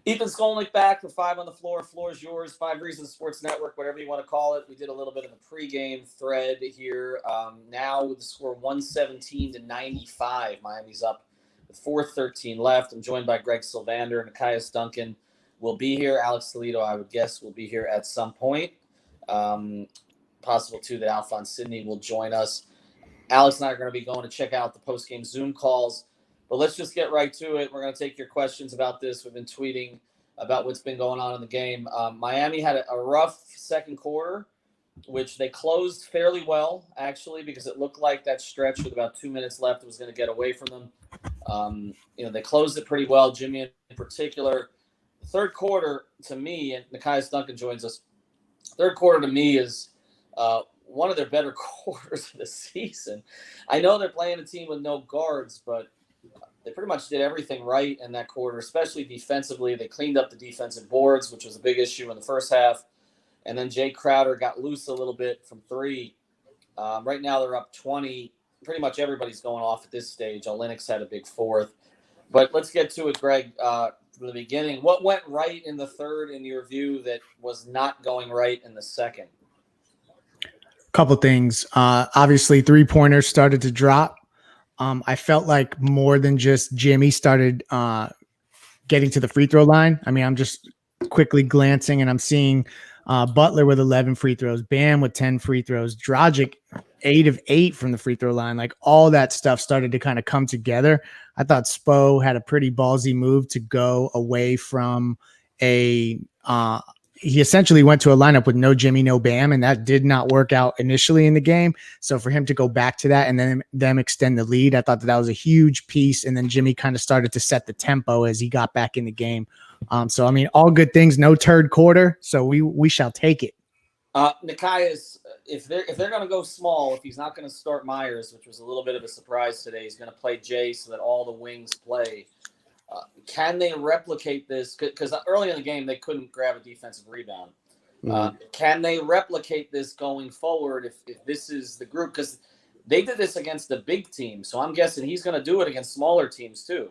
Ethan Skolnick back for Five on the Floor. Floor is yours. Five Reasons Sports Network, whatever you want to call it. We did a little bit of the pregame thread here. Now with the score 117-95, Miami's up with 4:13 left. I'm joined by Greg Sylvander and Nikias Duncan. Will be here. Alex Toledo, I would guess, will be here at some point. Possible too that Alphonse Sidney will join us. Alex and I are going to be going to check out the post-game Zoom calls. But let's just get right to it. We're going to take your questions about this. We've been tweeting about what's been going on in the game. Miami had a rough second quarter, which they closed fairly well, actually, because it looked like that stretch with about 2 minutes left was going to get away from them. They closed it pretty well, Jimmy in particular. The third quarter, to me, and Nikias Duncan joins us, third quarter to me is one of their better quarters of the season. I know they're playing a team with no guards, but they pretty much did everything right in that quarter, especially defensively. They cleaned up the defensive boards, which was a big issue in the first half. And then Jay Crowder got loose a little bit from three. Right now they're up 20. Pretty much everybody's going off at this stage. Olynyk had a big fourth. But let's get to it, Greg, from the beginning. What went right in the third, in your view, that was not going right in the second? Couple things. Obviously, three-pointers started to drop. I felt like more than just Jimmy started getting to the free throw line. I mean, I'm just quickly glancing and I'm seeing Butler with 11 free throws, Bam with 10 free throws, Dragic 8 of 8 from the free throw line. Like all that stuff started to kind of come together. I thought Spo had a pretty ballsy move to go away from he essentially went to a lineup with no Jimmy, no Bam, and that did not work out initially in the game. So for him to go back to that and then them extend the lead, I thought that was a huge piece. And then Jimmy kind of started to set the tempo as he got back in the game. So, I mean, all good things, no third quarter. So we shall take it. Nikias, if they're going to go small, if he's not going to start Myers, which was a little bit of a surprise today, he's going to play Jay so that all the wings play. Can they replicate this? Because early in the game, they couldn't grab a defensive rebound. Can they replicate this going forward if this is the group? Because they did this against the big team. So I'm guessing he's going to do it against smaller teams too.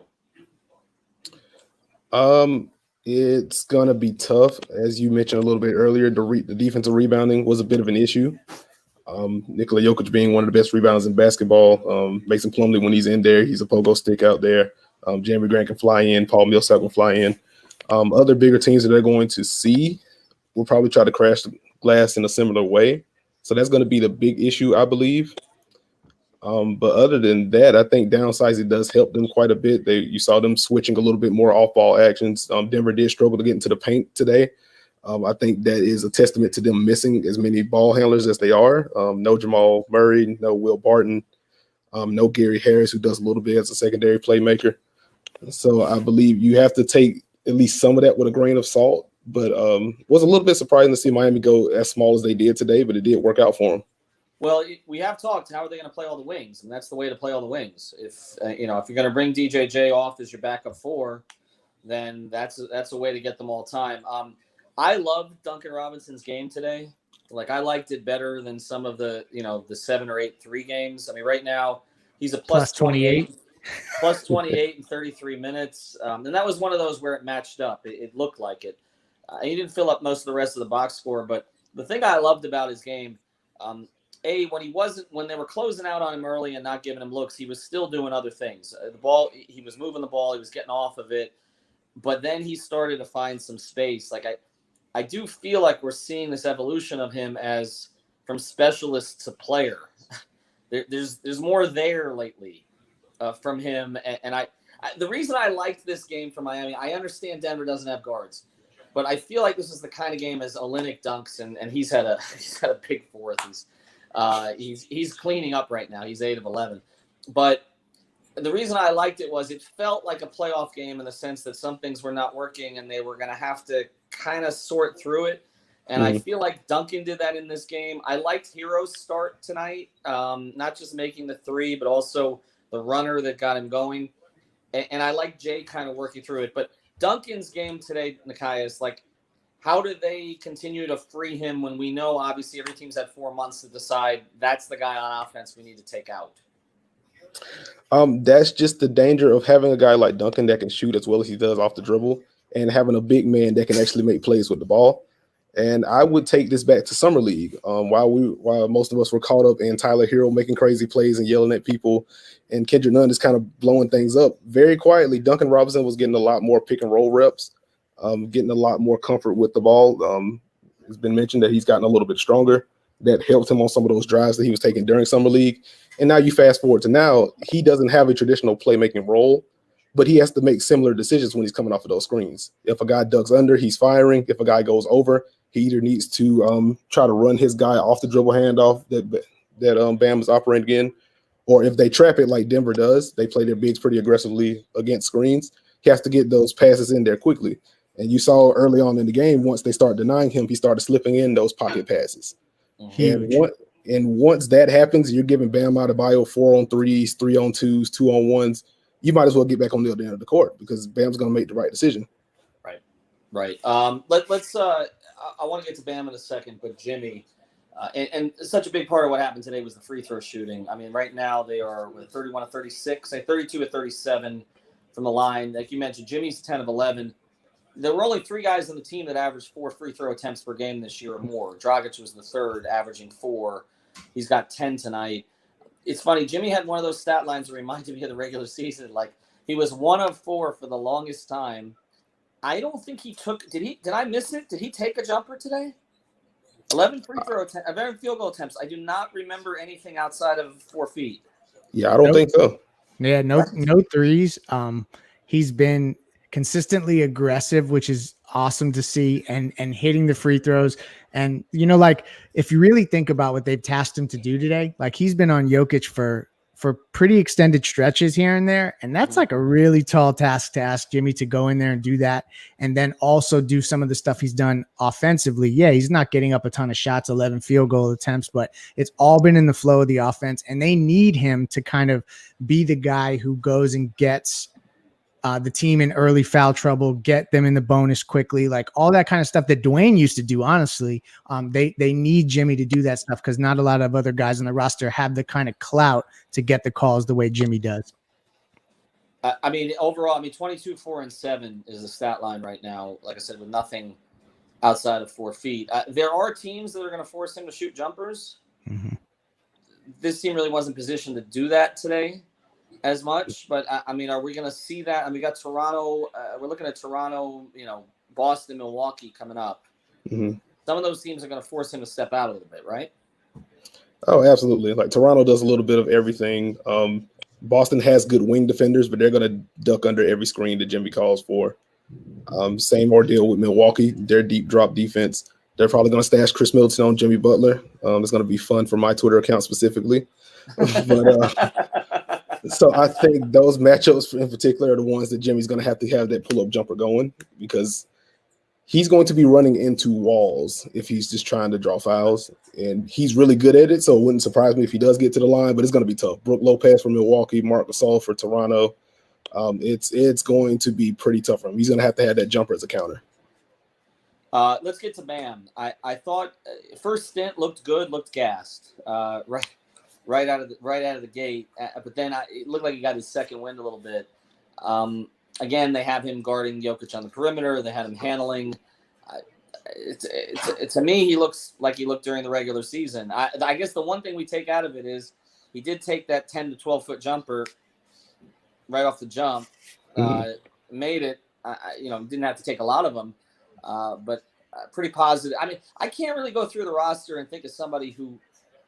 It's going to be tough. As you mentioned a little bit earlier, the defensive rebounding was a bit of an issue. Nikola Jokic being one of the best rebounders in basketball. Mason Plumlee, when he's in there, he's a pogo stick out there. Jeremy Grant can fly in. Paul Millsap can fly in. Other bigger teams that they're going to see will probably try to crash the glass in a similar way. So that's going to be the big issue, I believe. But other than that, I think downsizing does help them quite a bit. You saw them switching a little bit more off-ball actions. Denver did struggle to get into the paint today. I think that is a testament to them missing as many ball handlers as they are. No Jamal Murray, no Will Barton, no Gary Harris, who does a little bit as a secondary playmaker. So I believe you have to take at least some of that with a grain of salt. But was a little bit surprising to see Miami go as small as they did today, but it did work out for them. Well, we have talked. How are they going to play all the wings? And that's the way to play all the wings. If if you're going to bring DJJ off as your backup four, then that's a way to get them all time. I loved Duncan Robinson's game today. Like I liked it better than some of the the 7 or 8 3 games. I mean, right now he's a plus 28. Plus 28 in 33 minutes. And that was one of those where it matched up. It looked like it. He didn't fill up most of the rest of the box score, but the thing I loved about his game, when they were closing out on him early and not giving him looks, he was still doing other things. The ball, he was moving the ball, he was getting off of it, but then he started to find some space. Like I do feel like we're seeing this evolution of him as from specialist to player. There's more there lately. From him, and I the reason I liked this game from Miami, I understand Denver doesn't have guards, but I feel like this is the kind of game as Olynyk dunks, and he's had a big fourth. He's cleaning up right now. He's 8 of 11, but the reason I liked it was it felt like a playoff game in the sense that some things were not working, and they were going to have to kind of sort through it. And I feel like Duncan did that in this game. I liked Hero's start tonight, not just making the three, but also the runner that got him going. And I like Jay kind of working through it. But Duncan's game today, Nikias, like, how do they continue to free him when we know, obviously, every team's had 4 months to decide that's the guy on offense we need to take out? That's just the danger of having a guy like Duncan that can shoot as well as he does off the dribble. and having a big man that can actually make plays with the ball. And I would take this back to summer league. While most of us were caught up in Tyler Hero making crazy plays and yelling at people, and Kendrick Nunn is kind of blowing things up very quietly, Duncan Robinson was getting a lot more pick and roll reps, getting a lot more comfort with the ball. It's been mentioned that he's gotten a little bit stronger. That helped him on some of those drives that he was taking during summer league. And now you fast forward to now, he doesn't have a traditional playmaking role, but he has to make similar decisions when he's coming off of those screens. If a guy ducks under, he's firing. If a guy goes over, he either needs to try to run his guy off the dribble handoff that Bam is operating in, or if they trap it like Denver does, they play their bigs pretty aggressively against screens. He has to get those passes in there quickly. And you saw early on in the game, once they start denying him, he started slipping in those pocket passes. Huge. And once that happens, you're giving Bam Adebayo 4-on-3s, 3-on-2s, 2-on-1s. You might as well get back on the other end of the court because Bam's going to make the right decision. Right. Let's. I want to get to Bam in a second, but Jimmy, and such a big part of what happened today was the free throw shooting. I mean, right now they are with 31 of 36, 32 of 37 from the line. Like you mentioned, Jimmy's 10 of 11. There were only 3 guys on the team that averaged 4 free throw attempts per game this year or more. Dragic was the third, averaging 4. He's got 10 tonight. It's funny. Jimmy had one of those stat lines that reminded me of the regular season. Like he was 1 of 4 for the longest time. I don't think he took. Did I miss it? Did he take a jumper today? 11 free throw attempts, 11 field goal attempts. I do not remember anything outside of 4 feet. Yeah, I don't think so. Yeah, no threes. He's been consistently aggressive, which is awesome to see, and hitting the free throws. And like if you really think about what they've tasked him to do today, like he's been on Jokic for pretty extended stretches here and there. And that's like a really tall task to ask Jimmy to go in there and do that. And then also do some of the stuff he's done offensively. Yeah, he's not getting up a ton of shots, 11 field goal attempts, but it's all been in the flow of the offense. And they need him to kind of be the guy who goes and gets the team in early foul trouble, get them in the bonus quickly, like all that kind of stuff that Dwayne used to do. Honestly, they need Jimmy to do that stuff because not a lot of other guys on the roster have the kind of clout to get the calls the way Jimmy does. I mean, overall, 22, 4, and 7 is the stat line right now. Like I said, with nothing outside of 4 feet. There are teams that are going to force him to shoot jumpers. Mm-hmm. This team really wasn't positioned to do that today as much, but I mean, are we going to see that? I mean, we got Toronto. We're looking at Toronto, Boston, Milwaukee coming up. Mm-hmm. Some of those teams are going to force him to step out a little bit, right? Oh, absolutely. Like Toronto does a little bit of everything. Boston has good wing defenders, but they're going to duck under every screen that Jimmy calls for. Same ordeal with Milwaukee. Their deep drop defense. They're probably going to stash Chris Middleton on Jimmy Butler. It's going to be fun for my Twitter account specifically. So I think those matchups in particular are the ones that Jimmy's going to have that pull-up jumper going because he's going to be running into walls if he's just trying to draw fouls, and he's really good at it, so it wouldn't surprise me if he does get to the line, but it's going to be tough. Brook Lopez for Milwaukee, Marc Gasol for Toronto. It's going to be pretty tough for him. He's going to have that jumper as a counter. Let's get to Bam. I thought first stint looked good, looked gassed. Right out of the gate, but then it looked like he got his second wind a little bit. Again, they have him guarding Jokic on the perimeter. They had him handling. To me, he looks like he looked during the regular season. I guess the one thing we take out of it is he did take that 10 to 12 foot jumper right off the jump, made it. Didn't have to take a lot of them, but pretty positive. I mean, I can't really go through the roster and think of somebody who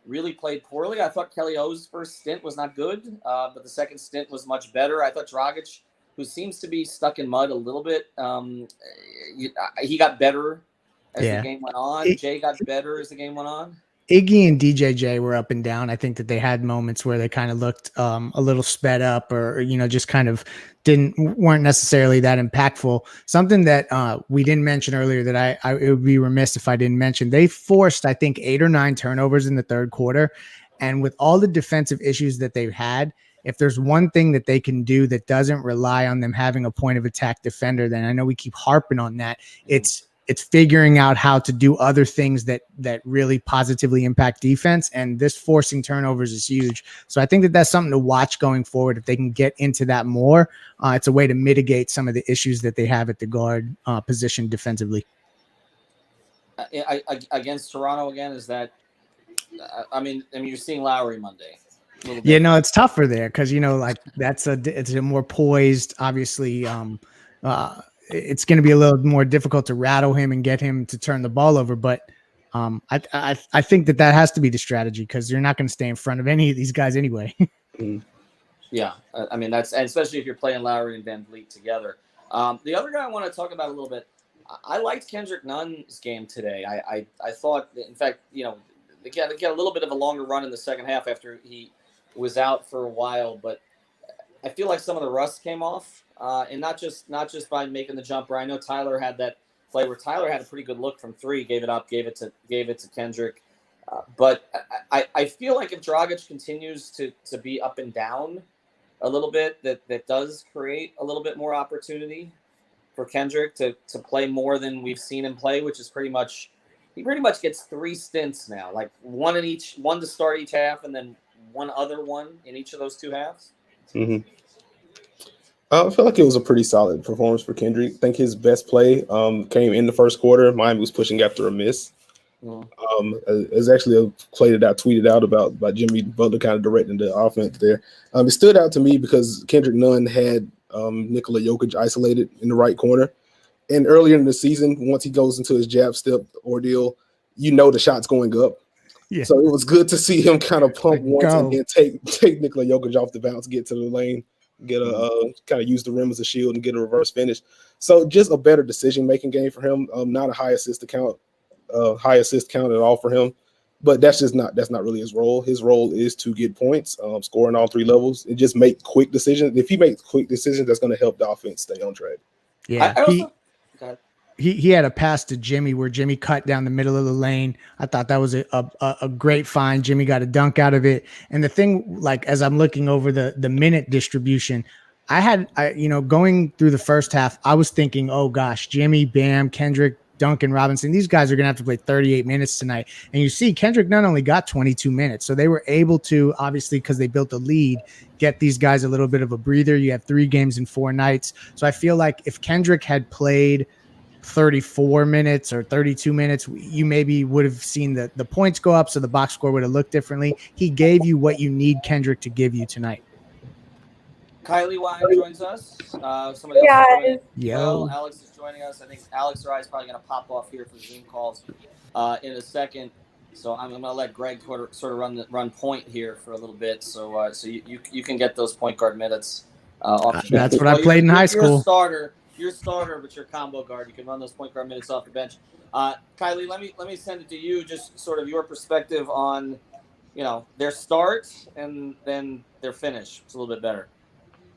really played poorly. I thought Kelly O's first stint was not good, but the second stint was much better. I thought Dragic, who seems to be stuck in mud a little bit, he got better as the game went on. Jay got better as the game went on. Iggy and DJJ were up and down. I think that they had moments where they kind of looked a little sped up or just kind of weren't necessarily that impactful. Something that we didn't mention earlier that it would be remiss if I didn't mention. They forced, I think, 8 or 9 turnovers in the third quarter. And with all the defensive issues that they've had, if there's one thing that they can do that doesn't rely on them having a point of attack defender, then I know we keep harping on that. It's It's figuring out how to do other things that really positively impact defense. And this forcing turnovers is huge. So I think that that's something to watch going forward. If they can get into that more, it's a way to mitigate some of the issues that they have at the guard position defensively. Against Toronto again, is that? I mean, you're seeing Lowry Monday. Yeah, no, it's tougher there because like it's a more poised, obviously. It's going to be a little more difficult to rattle him and get him to turn the ball over. But I think that has to be the strategy because you're not going to stay in front of any of these guys anyway. Yeah, I mean and especially if you're playing Lowry and Van Vliet together. The other guy I want to talk about a little bit. I liked Kendrick Nunn's game today. I thought, in fact, they get a little bit of a longer run in the second half after he was out for a while, but I feel like some of the rust came off, and not just by making the jumper. I know Tyler had that play where Tyler had a pretty good look from three, gave it up, gave it to Kendrick. But I feel like if Dragic continues to be up and down a little bit, that does create a little bit more opportunity for Kendrick to play more than we've seen him play, which is he pretty much gets 3 stints now, like one to start each half, and then one other one in each of those 2 halves. Mm-hmm. I feel like it was a pretty solid performance for Kendrick. I think his best play came in the first quarter. Mine was pushing after a miss. It's actually a play that I tweeted out about Jimmy Butler kind of directing the offense there. It stood out to me because Kendrick Nunn had Nikola Jokic isolated in the right corner. And earlier in the season, once he goes into his jab step ordeal, the shot's going up. Yeah. So it was good to see him kind of pump once and then take Nikola Jokic off the bounce, get to the lane, get a kind of use the rim as a shield and get a reverse finish. So just a better decision-making game for him. Not a high assist count at all for him. But that's not really his role. His role is to get points, scoring all 3 levels, and just make quick decisions. If he makes quick decisions, that's going to help the offense stay on track. Yeah. He had a pass to Jimmy where Jimmy cut down the middle of the lane. I thought that was a great find. Jimmy got a dunk out of it. And the thing, like, as I'm looking over the minute distribution, going through the first half, I was thinking, oh gosh, Jimmy, Bam, Kendrick, Duncan Robinson, these guys are going to have to play 38 minutes tonight. And you see Kendrick Nunn only got 22 minutes. So they were able to, obviously, because they built a lead, get these guys a little bit of a breather. You have 3 games in 4 nights. So I feel like if Kendrick had played 34 minutes or 32 minutes, you maybe would have seen the points go up. So the box score would have looked differently. He gave you what you need Kendrick to give you tonight. Kylie Wine joins us. Somebody else is joining. Well, Alex is joining us. I think Alex or I is probably going to pop off here for Zoom calls in a second. So I'm going to let Greg sort of run point here for a little bit. So you can get those point guard minutes off the bench. That's what I played in high school. You're a starter, but you're a combo guard. You can run those point guard minutes off the bench. Kylie, let me send it to you. Just sort of your perspective on, their start and then their finish. It's a little bit better.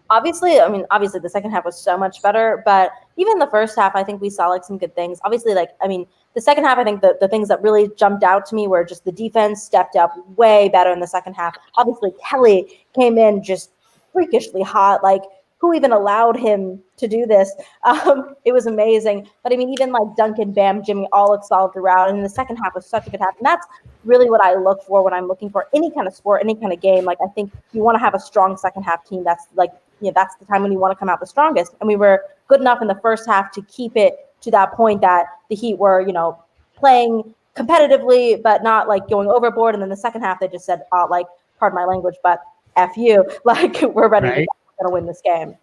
Obviously, the second half was so much better, but even the first half, I think we saw some good things. Obviously, the second half, I think the things that really jumped out to me were just the defense stepped up way better in the second half. Obviously, Kelly came in just freakishly hot. Who even allowed him to do this? It was amazing. But even Duncan, Bam, Jimmy all looked solid throughout. And the second half was such a good half. And that's really what I look for when I'm looking for any kind of sport, any kind of game. I think you want to have a strong second half team. That's that's the time when you want to come out the strongest. And we were good enough in the first half to keep it to that point that the Heat were, playing competitively, but not going overboard. And then the second half, they just said, pardon my language, but F you, we're ready to win this game.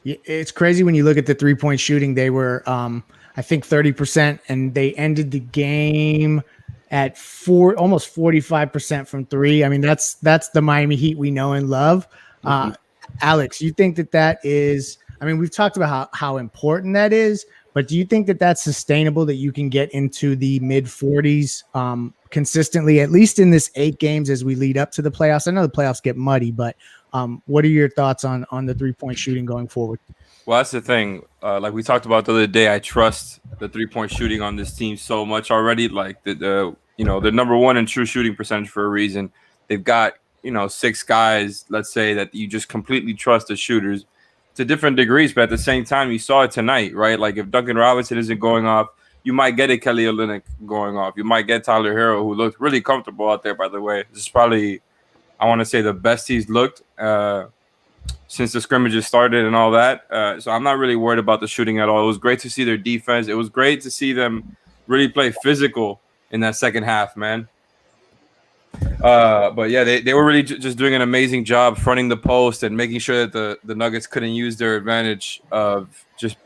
It's crazy when you look at the 3-point shooting. They were, I think 30%, and they ended the game at almost 45% from 3. That's the Miami Heat we know and love. Alex, you think that is, we've talked about how important that is, but do you think that that's sustainable, that you can get into the mid 40s consistently, at least in this 8 games as we lead up to the playoffs? I know the playoffs get muddy, but what are your thoughts on the 3-point shooting going forward? Well, that's the thing. Like we talked about the other day, I trust the 3-point shooting on this team so much already. They're number 1 in true shooting percentage for a reason. They've got 6 guys, let's say, that you just completely trust as shooters to different degrees, but at the same time, you saw it tonight, right? If Duncan Robinson isn't going off, you might get a Kelly Olynyk going off. You might get Tyler Hero, who looked really comfortable out there, by the way. This is probably, I want to say, the best he's looked since the scrimmages started and all that. So I'm not really worried about the shooting at all. It was great to see their defense. It was great to see them really play physical in that second half, man. But yeah, they were really just doing an amazing job fronting the post and making sure that the Nuggets couldn't use their advantage of just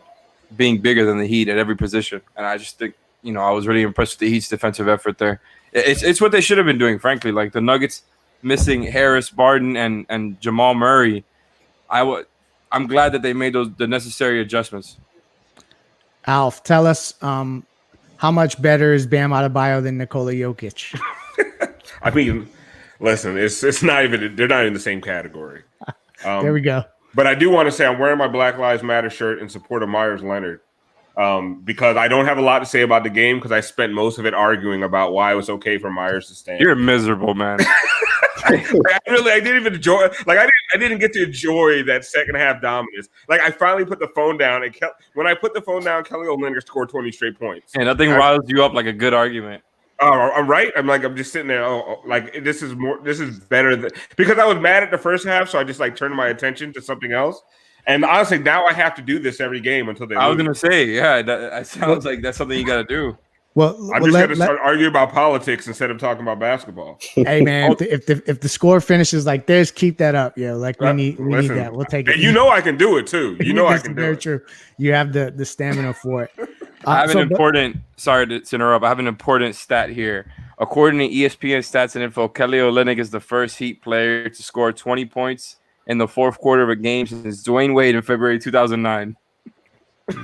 being bigger than the Heat at every position. And I just think, I was really impressed with the Heat's defensive effort there. It's what they should have been doing, frankly. Like the Nuggets missing Harris, Barton, and Jamal Murray. I'm glad that they made the necessary adjustments. Alf, tell us how much better is Bam Adebayo than Nikola Jokic? I mean, listen, it's not even, they're not in the same category. There we go. But I do want to say I'm wearing my Black Lives Matter shirt in support of Myers Leonard because I don't have a lot to say about the game because I spent most of it arguing about why it was okay for Myers to stand. You're miserable, man. I didn't even enjoy. Like I didn't get to enjoy that second half dominance. Like I finally put the phone down, and when I put the phone down, Kelly Olynyk scored 20 straight points. And nothing riles you up like a good argument. Oh, I'm right. I'm just sitting there. Like this is better than because I was mad at the first half, so I just like turned my attention to something else. And honestly, now I have to do this every game until they. I was gonna say, yeah, that sounds like that's something you got to do. Well, I'm just gonna start arguing about politics instead of talking about basketball. Hey man, if the score finishes like this, keep that up, yo. Like we need that. We'll take it. And I can do it too. I can do very it. True. You have the stamina for it. I have sorry to interrupt. I have an important stat here. According to ESPN Stats and Info, Kelly Olynyk is the first Heat player to score 20 points in the fourth quarter of a game since Dwayne Wade in February 2009.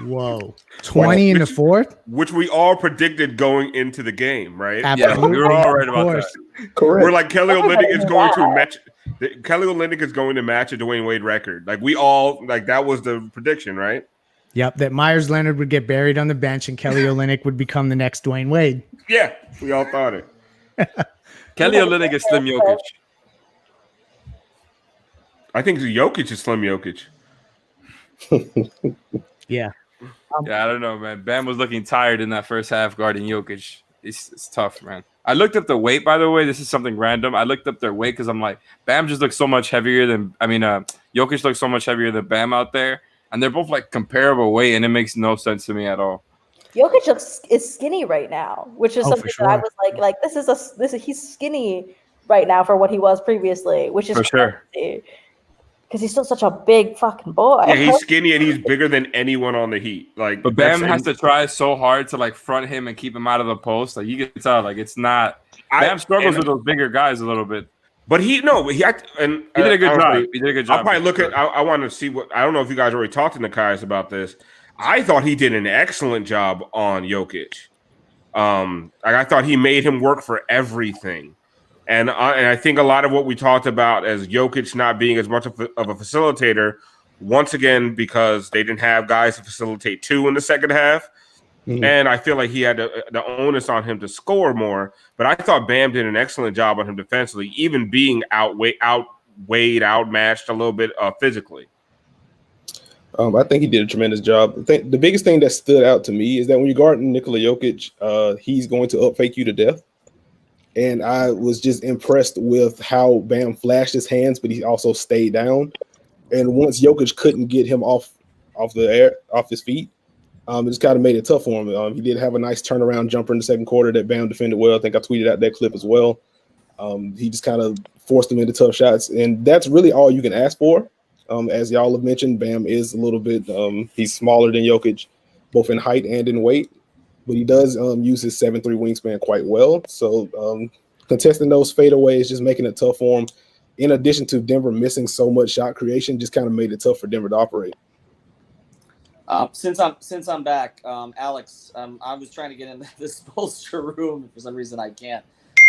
Whoa, 20 in the fourth, which we all predicted going into the game, right? Absolutely. Yeah, we were all right about that. Correct. We're like Kelly Olynyk is going to match. Kelly Olynyk is going to match a Dwayne Wade record. Like we all that was the prediction, right? Yep, that Myers Leonard would get buried on the bench and Kelly Olynyk would become the next Dwayne Wade. Yeah, we all thought it. Kelly Olynyk is Slim Jokic. I think Jokic is Slim Jokic. Yeah. Yeah, I don't know, man. Bam was looking tired in that first half guarding Jokic. It's tough, man. I looked up the weight, by the way. This is something random. I looked up their weight because I'm like, Bam just looks so much heavier than Jokic looks so much heavier than Bam out there. And they're both like comparable weight, and it makes no sense to me at all. Jokic is skinny right now, which is something that I was like he's skinny right now for what he was previously, which is for sure. Because he's still such a big fucking boy. Yeah, he's skinny and he's bigger than anyone on the Heat. Like, but Bam has to try so hard to like front him and keep him out of the post. Like you can tell, like it's not. Bam struggles with those bigger guys a little bit. But he did a good job. He did a good job. I'll probably look at. I want to see what. I don't know if you guys already talked to Nakai's about this. I thought he did an excellent job on Jokic. I thought he made him work for everything. And I think a lot of what we talked about as Jokic not being as much of a facilitator, once again, because they didn't have guys to facilitate too in the second half. Mm-hmm. And I feel like he had the onus on him to score more. But I thought Bam did an excellent job on him defensively, even being outmatched a little bit physically. I think he did a tremendous job. I think the biggest thing that stood out to me is that when you're guarding Nikola Jokic, he's going to up fake you to death. And I was just impressed with how Bam flashed his hands, but he also stayed down. And once Jokic couldn't get him off his feet, it just kind of made it tough for him. He did have a nice turnaround jumper in the second quarter that Bam defended well. I think I tweeted out that clip as well. He just kind of forced him into tough shots. And that's really all you can ask for. As y'all have mentioned, Bam is a little bit he's smaller than Jokic, both in height and in weight. But he does use his 7'3" wingspan quite well. So contesting those fadeaways, just making it tough for him. In addition to Denver missing so much shot creation, just kind of made it tough for Denver to operate. Since I'm back, Alex, I was trying to get into this bolster room. For some reason, I can't.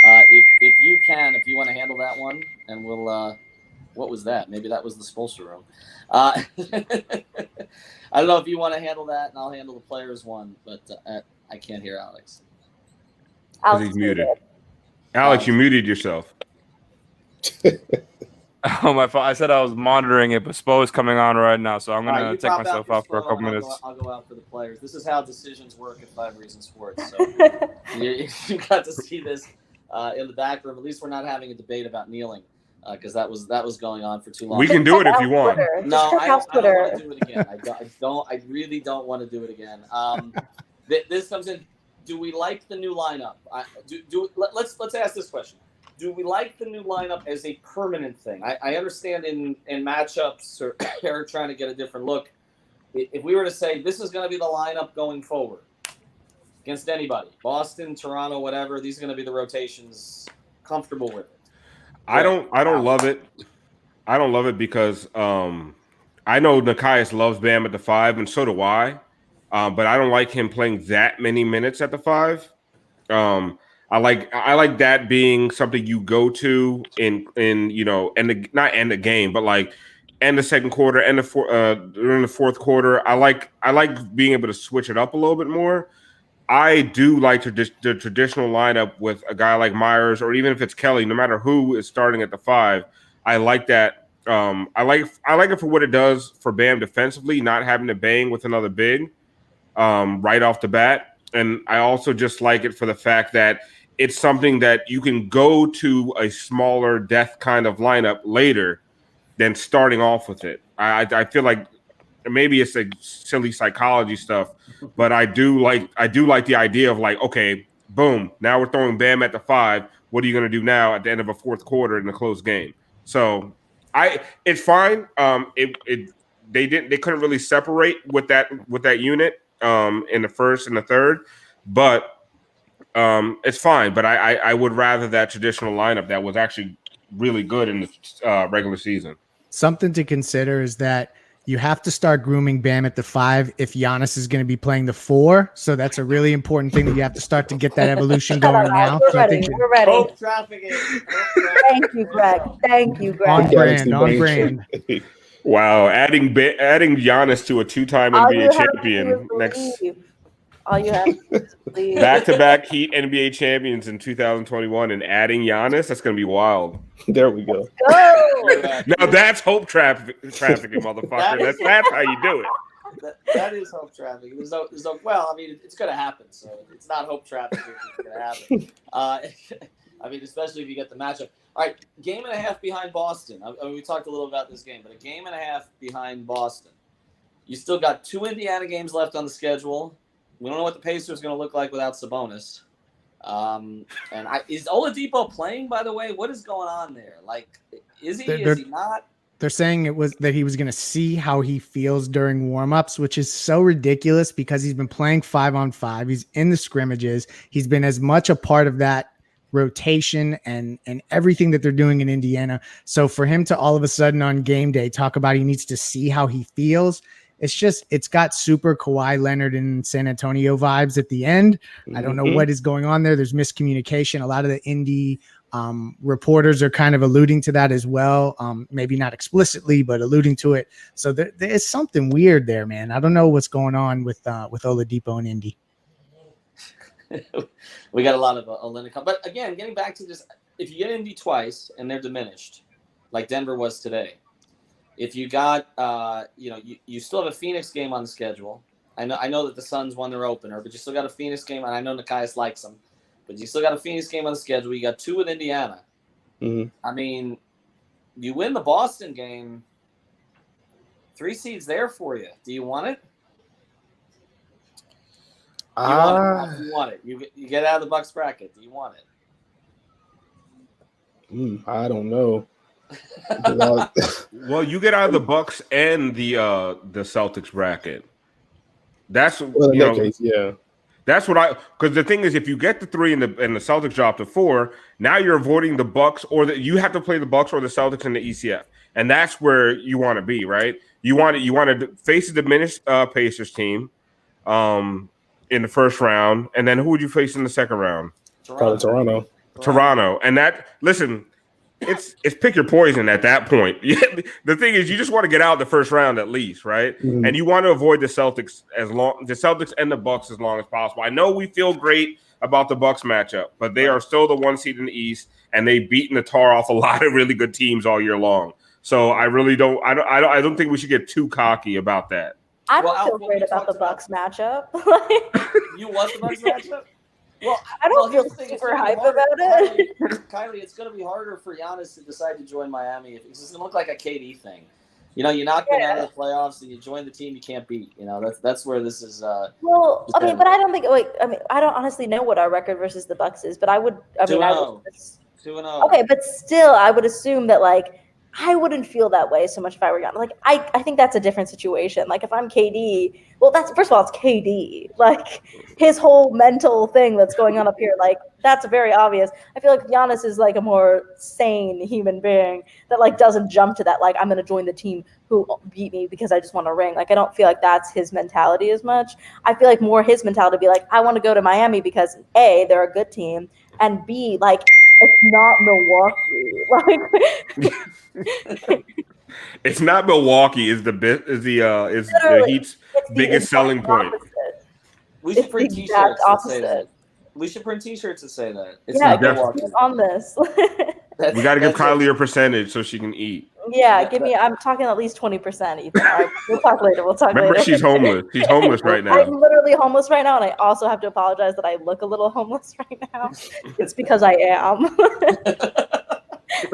If you want to handle that one, and we'll. What was that? Maybe that was the Spolster room. I don't know if you want to handle that, and I'll handle the players one, but I can't hear Alex. He's muted. Alex, you muted yourself. Oh my fault. I said I was monitoring it, but Spo is coming on right now, so I'm All right, gonna you take pop myself out out for a Spo, couple and minutes. I'll go out for the players. This is how decisions work at 5 Reasons Sports. So you got to see this in the back room. At least we're not having a debate about kneeling because that was going on for too long. We can do it if you want. No, I don't want to do it again. I really don't want to do it again. This comes in. Do we like the new lineup? Let's ask this question. Do we like the new lineup as a permanent thing? I understand in matchups or they're trying to get a different look. If we were to say this is going to be the lineup going forward against anybody, Boston, Toronto, whatever, these are going to be the rotations. Comfortable with it? I don't love it. I don't love it because I know Nekias loves Bam at the 5, and so do I. But I don't like him playing that many minutes at the 5. I like that being something you go to in not end the game, but like end the second quarter, during the fourth quarter. I like being able to switch it up a little bit more. I do like the traditional lineup with a guy like Myers, or even if it's Kelly, no matter who is starting at the 5. I like that. I like it for what it does for Bam defensively, not having to bang with another big right off the bat. And I also just like it for the fact that it's something that you can go to a smaller death kind of lineup later than starting off with it. I feel like maybe it's a silly psychology stuff, but I do like the idea of like, okay, boom, now we're throwing Bam at the 5. What are you going to do now at the end of a fourth quarter in a close game? So it's fine. They couldn't really separate with that unit in the first and the third, but it's fine. But I would rather that traditional lineup that was actually really good in the regular season. Something to consider is that you have to start grooming Bam at the 5 if Giannis is going to be playing the 4. So that's a really important thing that you have to start to get that evolution going now. We're So ready. We're ready. Hope trafficking. Thank you, Greg. Thank you, on Greg. brand. Wow, adding Giannis to a 2-time NBA champion next. All you have to believe. Back-to-back Heat NBA champions in 2021 and adding Giannis, that's going to be wild. There we go. Go. Now that's hope trafficking, motherfucker. That's how you do it. That is hope trafficking. There's no. Well, I mean, it's going to happen. So it's not hope trafficking. It's going to happen. I mean, especially if you get the matchup. All right, game and a half behind Boston. I mean, we talked a little about this game, but a game and a half behind Boston. You still got 2 Indiana games left on the schedule. We don't know what the Pacers are going to look like without Sabonis. Is Oladipo playing, by the way? What is going on there? Like, is he? Is he not? They're saying it was that he was going to see how he feels during warmups, which is so ridiculous because he's been playing 5-on-5. He's in the scrimmages. He's been as much a part of that rotation and everything that they're doing in Indiana. So for him to all of a sudden on game day talk about he needs to see how he feels, it's got super Kawhi Leonard and San Antonio vibes at the end. I don't know what is going on there. There's miscommunication. A lot of the Indy reporters are kind of alluding to that as well. Maybe not explicitly, but alluding to it. So there is something weird there, man. I don't know what's going on with Oladipo and Indy. We got a lot of Oladipo. But again, getting back to this, if you get Indy twice and they're diminished, like Denver was today, if you got, you still have a Phoenix game on the schedule. I know that the Suns won their opener, but you still got a Phoenix game, and I know Nekias likes them, but you still got a Phoenix game on the schedule. You got 2 with Indiana. Mm-hmm. I mean, you win the Boston game, 3 seeds there for you. Do you want it? You want it. You get out of the Bucks bracket. Do you want it? I don't know. Well, you get out of the Bucks and the Celtics bracket. That's in that case, yeah. That's what because the thing is, if you get the 3 and the Celtics drop to 4, now you're avoiding the Bucks you have to play the Bucks or the Celtics in the ECF, and that's where you want to be, right? You want to face a diminished Pacers team, in the first round, and then who would you face in the second round? Toronto, and listen. It's pick your poison at that point. The thing is, you just want to get out the first round at least, right? Mm-hmm. And you want to avoid the Celtics and the Bucks as long as possible. I know we feel great about the Bucks matchup, but they are still the 1 seed in the East, and they've beaten the tar off a lot of really good teams all year long. So I really don't. I don't think we should get too cocky about that. I don't Well, feel Al, great we about the talked about- Bucks matchup. You want the Bucks matchup? Well, I don't here's feel the thing, it's super gonna be hype harder- about it. Kylie, it's going to be harder for Giannis to decide to join Miami. It's going to look like a KD thing. You know, you knock them out of the playoffs and you join the team you can't beat. You know, that's where this is. Well, I mean, but I don't think. Wait, I mean, I don't honestly know what our record versus the Bucks is, but I would. I mean, I would. 2-0. Okay, but still, I would assume that like I wouldn't feel that way so much if I were Giannis. Like I think that's a different situation. Like if I'm KD, well, that's first of all, it's KD. Like his whole mental thing that's going on up here, like that's very obvious. I feel like Giannis is like a more sane human being that like doesn't jump to that. Like I'm gonna join the team who beat me because I just want a ring. Like I don't feel like that's his mentality as much. I feel like more his mentality to be like I want to go to Miami because A, they're a good team, and B, like it's not Milwaukee. Like It's not Milwaukee. Is the Heat's it's the biggest selling exact point. opposite. We should It's print the T-shirts exact that say that. opposite. We should print T-shirts that say that. It's Yeah, not get Milwaukee. on this. We got to give That's it. Kylie a percentage so she can eat. Yeah, give me. I'm talking at least 20%. Ethan. All right, we'll talk later. Remember, later. she's homeless. She's homeless right now. I'm literally homeless right now, and I also have to apologize that I look a little homeless right now. It's because I am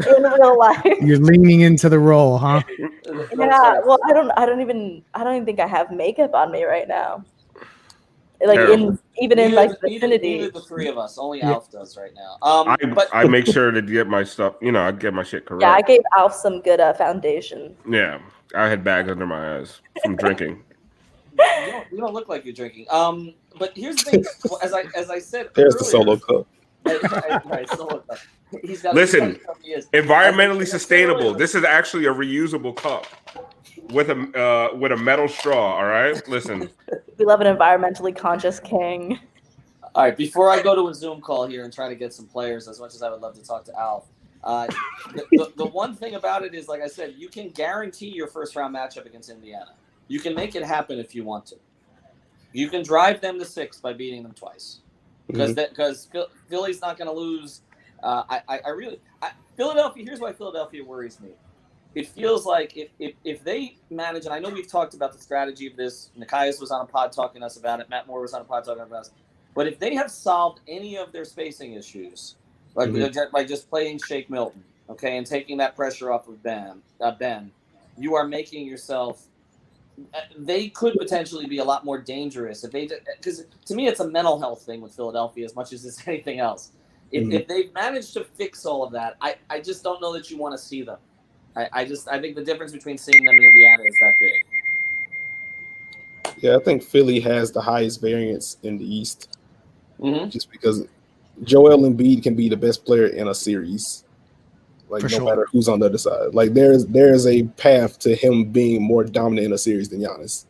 in real life. You're leaning into the role, huh? That's Yeah. right. Well, I don't even think I have makeup on me right now. Like Terrible. in like Neither vicinity. the three of us. Only Yeah. Alf does right now. But I make sure to get my stuff. You know, I get my shit correct. Yeah, I gave Alf some good foundation. Yeah, I had bags under my eyes from drinking. you don't look like you're drinking. But here's the thing. As I said, There's the earlier, solo cup. Right, solo cup. He's got. Listen, he is. environmentally As I said sustainable. earlier, This is actually a reusable cup with a metal straw. All right, listen. We love an environmentally conscious king. All right, before I go to a Zoom call here and try to get some players, as much as I would love to talk to Alf, the one thing about it is, like I said, you can guarantee your first round matchup against Indiana. You can make it happen if you want to. You can drive them to 6 by beating them twice, because Philly's not going to lose. Philadelphia. Here's why Philadelphia worries me. It feels like if they manage, and I know we've talked about the strategy of this. Nikias was on a pod talking to us about it. Matt Moore was on a pod talking about us. But if they have solved any of their spacing issues, like by just playing Shake Milton, okay, and taking that pressure off of Ben, you are making yourself. They could potentially be a lot more dangerous if they, because to me it's a mental health thing with Philadelphia as much as it's anything else. If they've managed to fix all of that, I just don't know that you want to see them. I think the difference between seeing them and Indiana is that big. Yeah, I think Philly has the highest variance in the East, Mm-hmm. just because Joel Embiid can be the best player in a series, like For no sure. matter who's on the other side. Like there's a path to him being more dominant in a series than Giannis.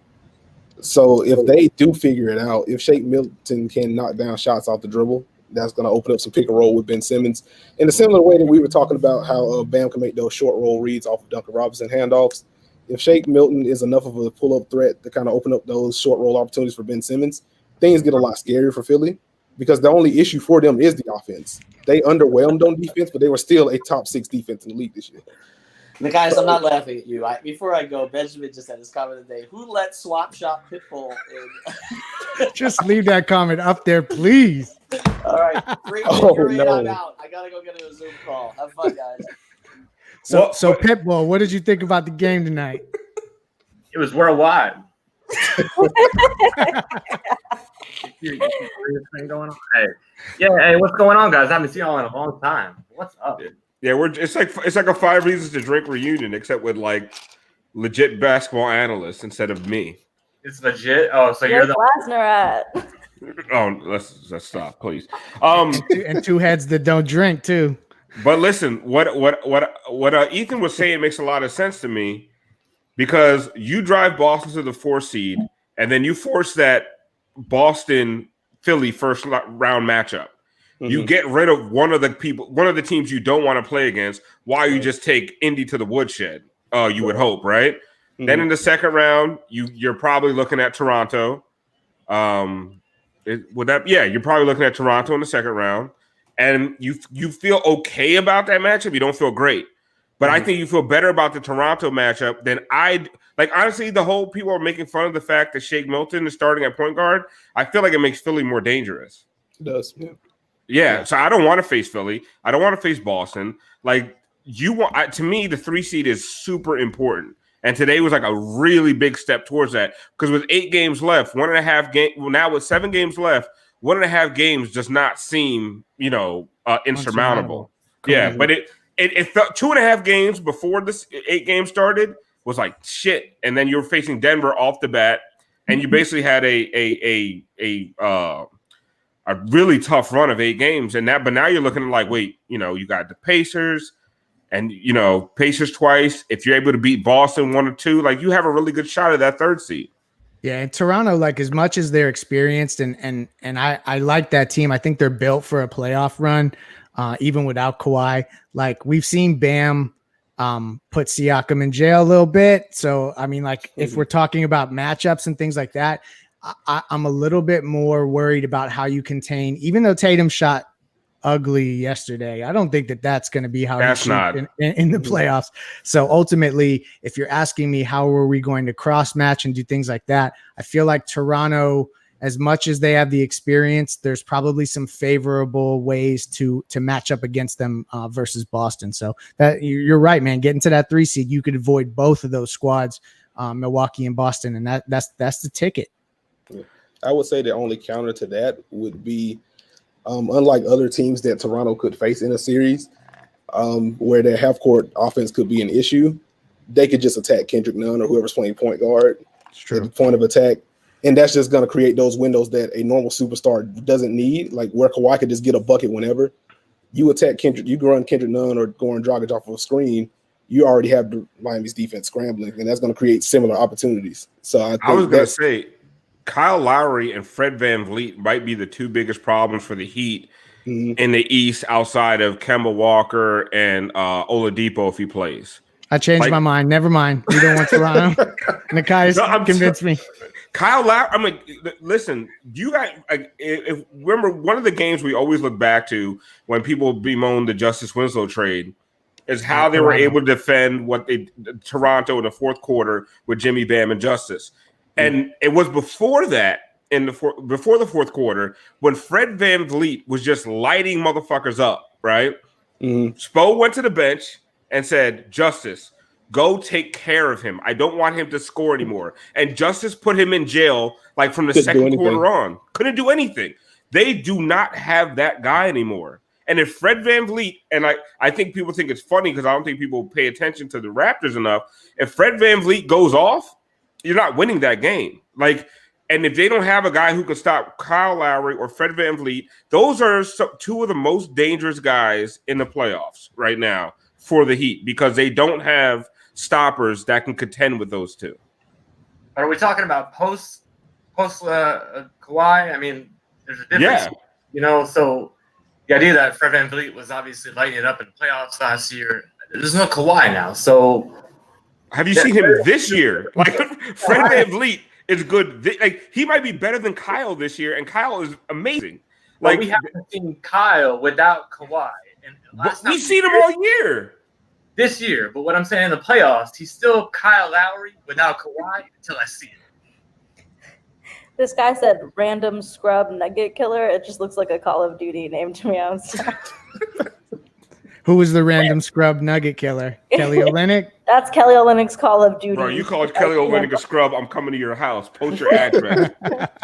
So if they do figure it out, if Shake Milton can knock down shots off the dribble, that's going to open up some pick and roll with Ben Simmons in a similar way that we were talking about how Bam can make those short roll reads off of Duncan Robinson handoffs. If Shake Milton is enough of a pull-up threat to kind of open up those short roll opportunities for Ben Simmons, things get a lot scarier for Philly, because the only issue for them is the offense. They underwhelmed on defense, but they were still a top 6 defense in the league this year. Guys, I'm not laughing at you. Before I go, Benjamin just had his comment of the day. Who let Swap Shop Pitbull in? Just leave that comment up there, please. All right. I'm out. I got to go get a Zoom call. Have fun, guys. So Pitbull, what did you think about the game tonight? It was worldwide. Thing going on. Hey, what's going on, guys? I haven't seen y'all in a long time. What's up? Yeah, it's like a 5 reasons to drink reunion, except with like legit basketball analysts instead of me. It's legit. Oh, so you're Where's the Glasner at? Oh, let's stop, please. And two heads that don't drink too. But listen, what Ethan was saying makes a lot of sense to me, because you drive Boston to the 4 seed, and then you force that Boston Philly first round matchup. You get rid of one of the teams you don't want to play against, while you just take Indy to the woodshed. You would hope, right? Then in the second round, you're probably looking at Toronto. You're probably looking at Toronto in the second round, and you feel okay about that matchup. You don't feel great. But I think you feel better about the Toronto matchup than I like. Honestly, the whole people are making fun of the fact that Shake Milton is starting at point guard. I feel like it makes Philly more dangerous. It does. Yeah. So I don't want to face Philly. I don't want to face Boston. Like to me, the 3 seed is super important. And today was like a really big step towards that because with 8 games left, 1.5 game. Well, now with 7 games left, 1.5 games does not seem, insurmountable. Yeah, but it felt 2.5 games before this 8 games started was like shit, and then you're facing Denver off the bat, and you basically had a really tough run of 8 games, but now you're looking at like, wait, you got the Pacers. And, Pacers twice. If you're able to beat Boston 1 or 2, like you have a really good shot at that 3rd seed. Yeah, and Toronto, like as much as they're experienced and I like that team. I think they're built for a playoff run, even without Kawhi. Like we've seen Bam put Siakam in jail a little bit. So I mean, like if we're talking about matchups and things like that, I'm a little bit more worried about how you contain. Even though Tatum shot ugly yesterday, I don't think that's going to be how that's not in the playoffs. So ultimately, if you're asking me how are we going to cross match and do things like that, I feel like Toronto, as much as they have the experience, there's probably some favorable ways to match up against them versus Boston. So that you're right, man. Getting to that 3 seed, you could avoid both of those squads, Milwaukee and Boston, and that's the ticket. I would say the only counter to that would be, unlike other teams that Toronto could face in a series, where their half-court offense could be an issue, they could just attack Kendrick Nunn or whoever's playing point guard at the point of attack, and that's just going to create those windows that a normal superstar doesn't need, like where Kawhi could just get a bucket whenever. You attack Kendrick, you run Kendrick Nunn or Goran Dragic off of a screen, you already have Miami's defense scrambling, and that's going to create similar opportunities. So I was going to say, Kyle Lowry and Fred VanVleet might be the 2 biggest problems for the Heat in the East outside of Kemba Walker and Oladipo if he plays. I changed my mind. Never mind. We don't want Toronto. Nakai's convinced me. Kyle Lowry, I mean, listen, you guys, remember one of the games we always look back to when people bemoan the Justice Winslow trade is how they were able to defend Toronto in the 4th quarter with Jimmy, Bam, and Justice. And it was before that, before the 4th quarter, when Fred VanVleet was just lighting motherfuckers up, right? Spo went to the bench and said, Justice, go take care of him. I don't want him to score anymore. And Justice put him in jail like from the 2nd quarter on. Couldn't do anything. They do not have that guy anymore. And if Fred VanVleet, and I think people think it's funny because I don't think people pay attention to the Raptors enough. If Fred VanVleet goes off, you're not winning that game. And if they don't have a guy who can stop Kyle Lowry or Fred VanVleet, those are 2 of the most dangerous guys in the playoffs right now for the Heat because they don't have stoppers that can contend with those 2. Are we talking about post Kawhi? I mean, there's a difference, so the idea that Fred VanVleet was obviously lighting it up in the playoffs last year, there's no Kawhi now, so have you seen him this year? Like Fred VanVleet is good. He might be better than Kyle this year, and Kyle is amazing. Like we haven't seen Kyle without Kawhi, and we've seen him all year. This year, but what I'm saying in the playoffs, he's still Kyle Lowry without Kawhi until I see it. This guy said random scrub nugget killer. It just looks like a Call of Duty name to me. Who was the random scrub nugget killer? Kelly Olynyk? That's Kelly Olynyk's Call of Duty. Bro, you call Kelly Olynyk a scrub, I'm coming to your house. Post your address,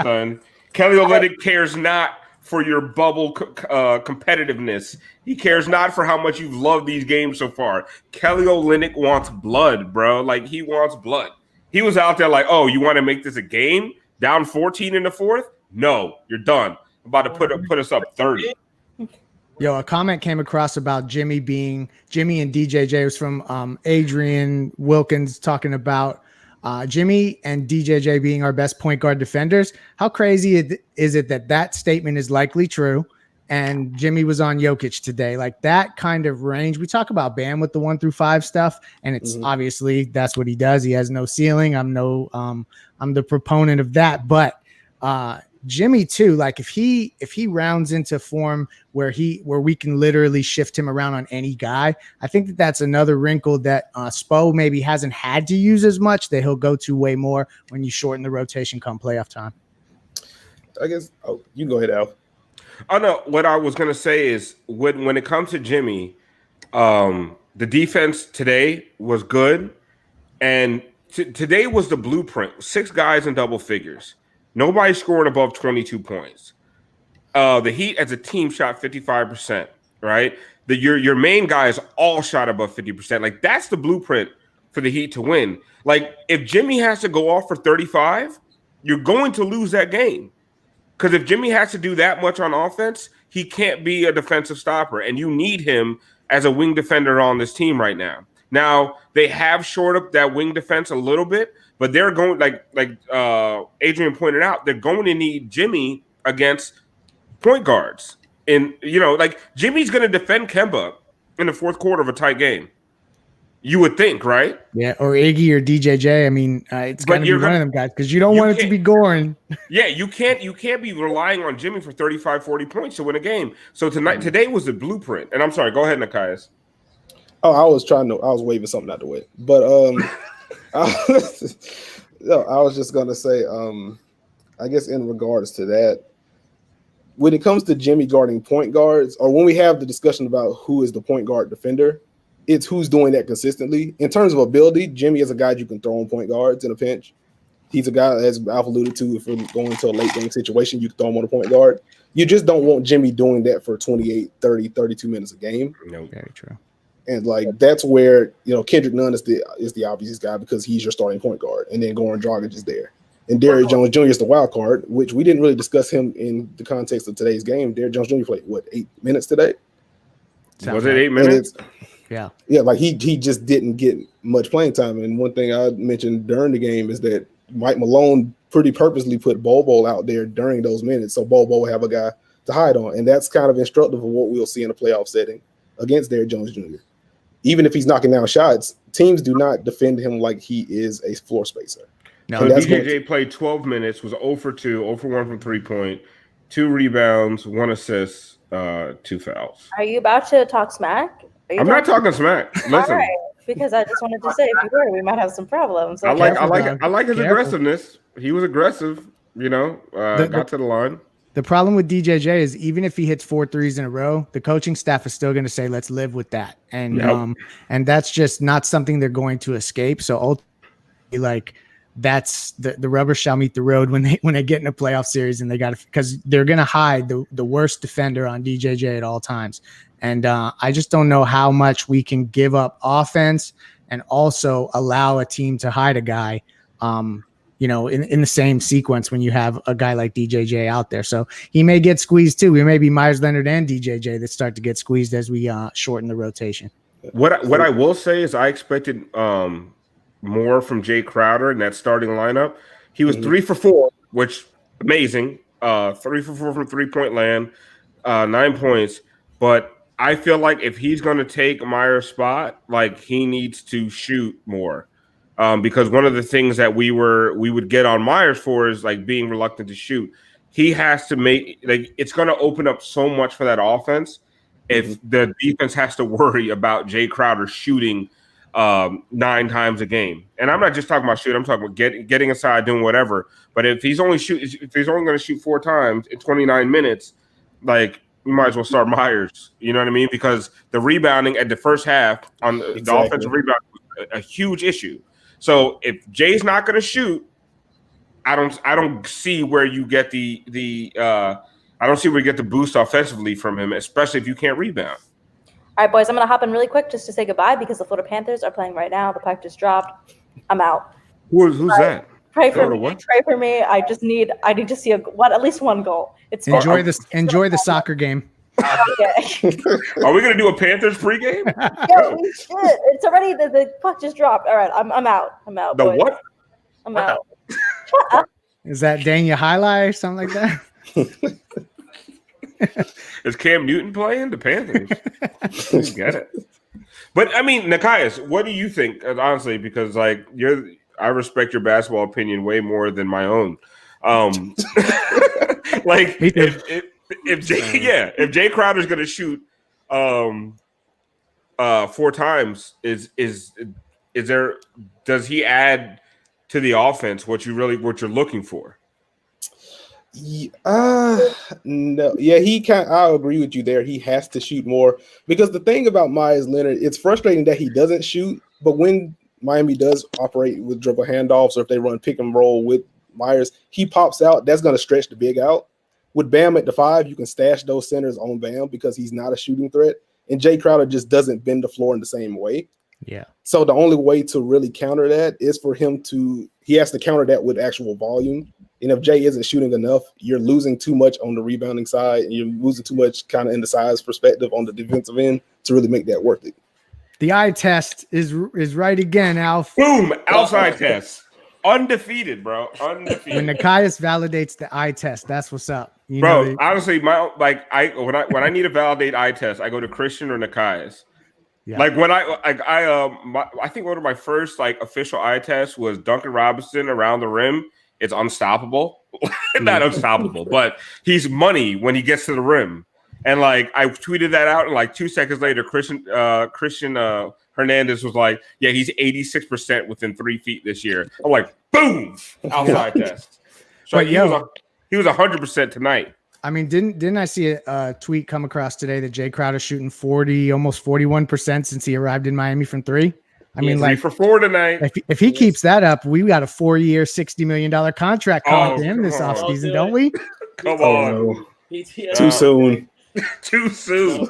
son. Kelly Olynyk cares not for your bubble competitiveness. He cares not for how much you've loved these games so far. Kelly Olynyk wants blood, bro. Like, he wants blood. He was out there like, oh, you want to make this a game? Down 14 in the 4th? No, you're done. I'm about to put us up 30. Yo, a comment came across about Jimmy and DJJ. It was from Adrian Wilkins talking about Jimmy and DJJ being our best point guard defenders. How crazy is it that statement is likely true? And Jimmy was on Jokic today. Like that kind of range. We talk about Bam with the 1 through 5 stuff, and it's obviously that's what he does. He has no ceiling. I'm the proponent of that, but Jimmy too. Like if he rounds into form where we can literally shift him around on any guy, I think that's another wrinkle that Spo maybe hasn't had to use as much, that he'll go to way more when you shorten the rotation come playoff time. I guess. Oh, you go ahead, Al. Oh no, what I was gonna say is when it comes to Jimmy, the defense today was good, and today was the blueprint. 6 guys in double figures. Nobody scoring above 22 points. The Heat as a team shot 55%, right? Your main guys all shot above 50%. Like that's the blueprint for the Heat to win. Like if Jimmy has to go off for 35, you're going to lose that game. Because if Jimmy has to do that much on offense, he can't be a defensive stopper, and you need him as a wing defender on this team right now. Now they have shored up that wing defense a little bit, but they're going like Adrian pointed out, they're going to need Jimmy against point guards, and like Jimmy's going to defend Kemba in the fourth quarter of a tight game. You would think, right? Yeah, or Iggy or DJJ. I mean, it's got to be one of them guys because you don't want it to be Goran. Yeah, you can't be relying on Jimmy for 35, 40 points to win a game. So today was the blueprint. And I'm sorry, go ahead, Nikias. Oh, I was waving something out the way, but I was just gonna say, I guess in regards to that, when it comes to Jimmy guarding point guards, or when we have the discussion about who is the point guard defender, it's who's doing that consistently. In terms of ability, Jimmy is a guy you can throw on point guards in a pinch. He's a guy, as Alf alluded to, if we're going to a late game situation, you can throw him on a point guard. You just don't want Jimmy doing that for 28, 30, 32 minutes a game. No, very true. And like that's where Kendrick Nunn is the obvious guy because he's your starting point guard, and then Goran Dragic is there, and Derrick Jones Jr. is the wild card, which we didn't really discuss him in the context of today's game. Derrick Jones Jr. played 8 minutes today? Was it 8 minutes? Yeah, like he just didn't get much playing time. And one thing I mentioned during the game is that Mike Malone pretty purposely put Bobo out there during those minutes, so Bobo will have a guy to hide on, and that's kind of instructive of what we'll see in a playoff setting against Derrick Jones Jr. Even if he's knocking down shots, teams do not defend him like he is a floor spacer. No, so DJJ played 12 minutes, was 0 for 2, 0 for 1 from 3-point, 2 rebounds, 1 assist, 2 fouls. Are you about to talk smack? I'm not talking smack. Listen. All right, because I just wanted to say, if you were, we might have some problems. Okay. I like his aggressiveness. He was aggressive, got to the line. The problem with DJJ is even if he hits 4 threes in a row, the coaching staff is still going to say, let's live with that. And and that's just not something they're going to escape. So ultimately, like that's the rubber shall meet the road when they get in a playoff series, and they got to, because they're going to hide the worst defender on DJJ at all times. And I just don't know how much we can give up offense and also allow a team to hide a guy. In the same sequence when you have a guy like DJJ out there. So he may get squeezed too. We may be Myers Leonard and DJJ that start to get squeezed as we shorten the rotation. What I will say is I expected more from Jay Crowder in that starting lineup. He was 3 for 4, which amazing. 3 for 4 from 3-point land, 9 points. But I feel like if he's going to take Myers' spot, like he needs to shoot more. Because one of the things that we would get on Myers for is like being reluctant to shoot. He has to make, like, it's going to open up so much for that offense if the defense has to worry about Jay Crowder shooting 9 times a game. And I'm not just talking about shooting. I'm talking about getting aside, doing whatever. But if he's only going to shoot 4 times in 29 minutes, like, you might as well start Myers. You know what I mean? Because the rebounding at the first half on the offensive rebound was a huge issue. So if Jay's not going to shoot, I don't see where you get I don't see where you get the boost offensively from him, especially if you can't rebound. All right, boys, I'm going to hop in really quick just to say goodbye because the Florida Panthers are playing right now. The puck just dropped. I'm out. Who's that? Pray for me. What? Pray for me. I need to see at least one goal. Enjoy the soccer game. Okay. Are we gonna do a Panthers pregame? Yeah, we should. It's already the puck just dropped. All right, I'm out. I'm out. The boys. what? I'm out. Is that Daniel Highlight or something like that? Is Cam Newton playing the Panthers? Get it. But I mean, Nikias, what do you think? Honestly, because like I respect your basketball opinion way more than my own. Like if Jay Crowder's gonna shoot 4 times, does he add to the offense what you're looking for? No, yeah, I'll agree with you there. He has to shoot more because the thing about Myers Leonard, it's frustrating that he doesn't shoot, but when Miami does operate with dribble handoffs or if they run pick and roll with Myers, he pops out. That's going to stretch the big out. With Bam at the 5, you can stash those centers on Bam because he's not a shooting threat, and Jay Crowder just doesn't bend the floor in the same way. Yeah. So the only way to really counter that is for him he has to counter that with actual volume. And if Jay isn't shooting enough, you're losing too much on the rebounding side, and you're losing too much kind of in the size perspective on the defensive end to really make that worth it. The eye test is right again, Alf. Boom! Outside test. Undefeated, bro. Undefeated. When Nikias validates the eye test, that's what's up. Honestly, when I need to validate eye test, I go to Christian or Nikias. Yeah. Like when I think one of my first official eye tests was Duncan Robinson around the rim. It's unstoppable. Not unstoppable, but he's money when he gets to the rim. And I tweeted that out, and 2 seconds later, Christian Hernandez was like, "Yeah, he's 86% within 3 feet this year." I'm like, "Boom!" Outside test. So but he was 100% tonight. I mean, didn't I see a tweet come across today that Jay Crowder's shooting 40, almost 41% since he arrived in Miami from 3? I mean, 3 for 4 tonight. If he keeps that up, we got a 4-year, $60 million contract coming to him this offseason, don't we? Come on. No. Too soon. Too soon.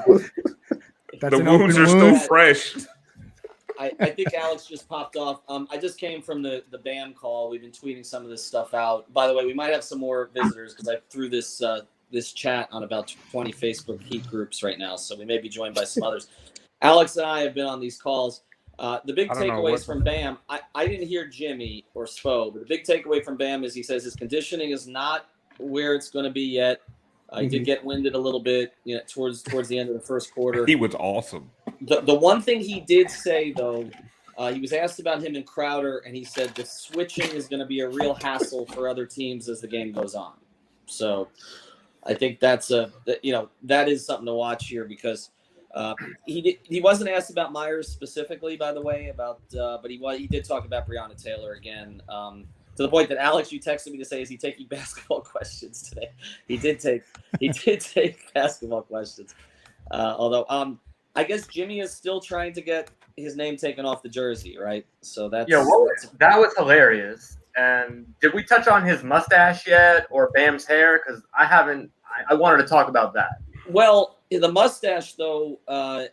That's the wounds are still fresh. I think Alex just popped off. I just came from the BAM call. We've been tweeting some of this stuff out. By the way, we might have some more visitors because I threw this chat on about 20 Facebook Heat groups right now, so we may be joined by some others. Alex and I have been on these calls. The big takeaways from Bam, I didn't hear Jimmy or Spo, but the big takeaway from Bam is he says his conditioning is not where it's going to be yet. He did get winded a little bit, towards the end of the first quarter. He was awesome. The one thing he did say, though, he was asked about him and Crowder, and he said the switching is going to be a real hassle for other teams as the game goes on. So I think that is something to watch here because he wasn't asked about Myers specifically, by the way, but he did talk about Breonna Taylor again. To the point that Alex, you texted me to say, is he taking basketball questions today? He did take basketball questions. Although I guess Jimmy is still trying to get his name taken off the jersey, right? So that was hilarious. And did we touch on his mustache yet or Bam's hair? Because I haven't. I wanted to talk about that. Well, the mustache, though,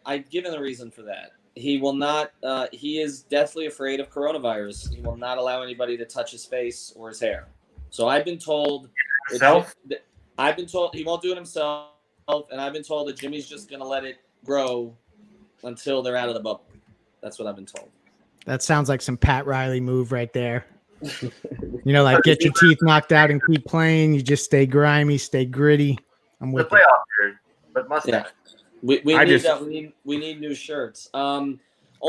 I've given a reason for that. He will not. He is deathly afraid of coronavirus. He will not allow anybody to touch his face or his hair. So I've been told. I've been told he won't do it himself, and I've been told that Jimmy's just going to let it grow until they're out of the bubble. That's what I've been told. That sounds like some Pat Riley move right there. Get your teeth knocked out and keep playing. You just stay grimy, stay gritty. I'm with the playoff period, but mustache. Yeah. We need new shirts. I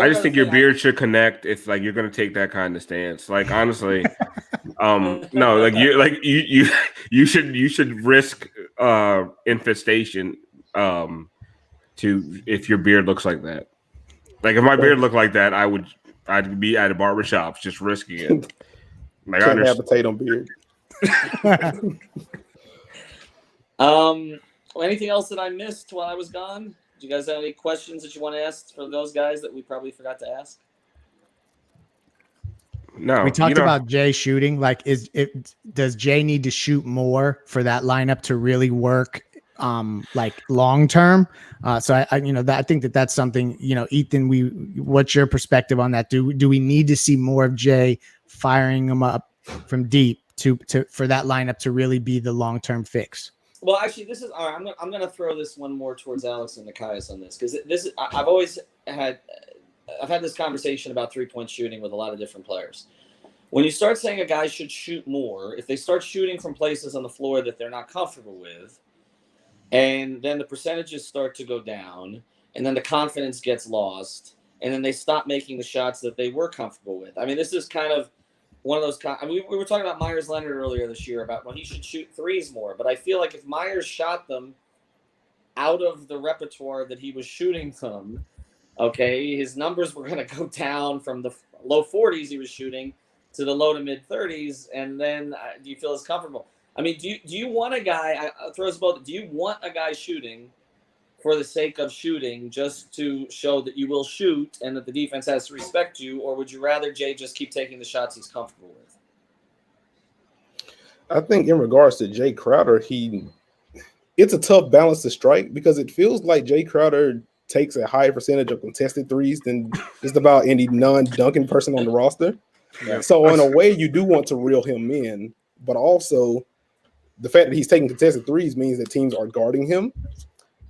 just think your beard should connect if you're gonna take that kind of stance. Honestly, no, you should risk infestation if your beard looks like that. If my beard looked like that, I'd be at a barbershop just risking it. Can't have a Tatum beard. Anything else that I missed while I was gone? Do you guys have any questions that you want to ask for those guys that we probably forgot to ask? No. We talked about Jay shooting. Does Jay need to shoot more for that lineup to really work long term? So I think that's something, Ethan, what's your perspective on that? Do we need to see more of Jay firing him up from deep for that lineup to really be the long-term fix? Well, actually, this is all right. I'm going to throw this one more towards Alex and Nikias on this because I've had this conversation about 3-point shooting with a lot of different players. When you start saying a guy should shoot more, if they start shooting from places on the floor that they're not comfortable with, and then the percentages start to go down, and then the confidence gets lost, and then they stop making the shots that they were comfortable with. I mean, this is kind of one of those. I mean, we were talking about Myers Leonard earlier this year about when he should shoot threes more. But I feel like if Myers shot them out of the repertoire that he was shooting them, okay, his numbers were going to go down from the low 40s he was shooting to the low to mid 30s. And then do you feel as comfortable? I mean, do you want a guy? I'll throw us both. Do you want a guy shooting for the sake of shooting, just to show that you will shoot and that the defense has to respect you, or would you rather Jay just keep taking the shots he's comfortable with? I think in regards to Jay Crowder, it's a tough balance to strike because it feels like Jay Crowder takes a higher percentage of contested threes than just about any non-dunking person on the roster. Yeah. So in a way, you do want to reel him in, but also the fact that he's taking contested threes means that teams are guarding him.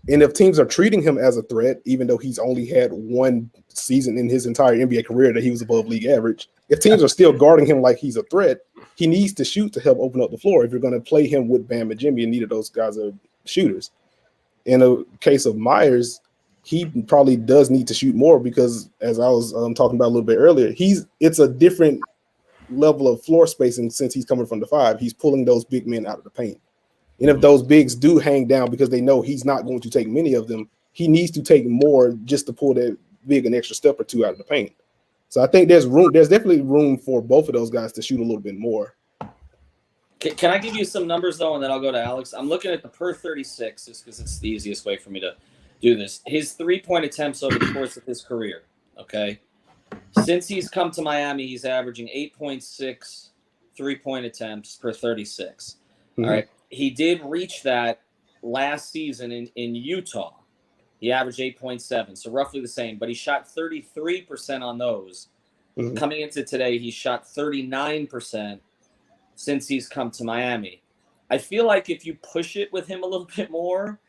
And if teams are treating him as a threat, even though he's only had one season in his entire NBA career that he was above league average, if teams are still guarding him like he's a threat, he needs to shoot to help open up the floor. If you're going to play him with Bam and Jimmy, and neither of those guys are shooters. In a case of Myers, he probably does need to shoot more because, as I was talking about a little bit earlier, it's a different level of floor spacing since he's coming from the 5. He's pulling those big men out of the paint. And if those bigs do hang down because they know he's not going to take many of them, he needs to take more just to pull that big an extra step or two out of the paint. So I think there's definitely room for both of those guys to shoot a little bit more. Can I give you some numbers, though, and then I'll go to Alex? I'm looking at the per 36 just because it's the easiest way for me to do this. His three-point attempts over the course of his career, okay? Since he's come to Miami, he's averaging 8.6 three-point attempts per 36. Mm-hmm. All right. He did reach that last season in Utah. He averaged 8.7, so roughly the same, but he shot 33% on those. Mm-hmm. Coming into today, he shot 39% since he's come to Miami. I feel like if you push it with him a little bit more,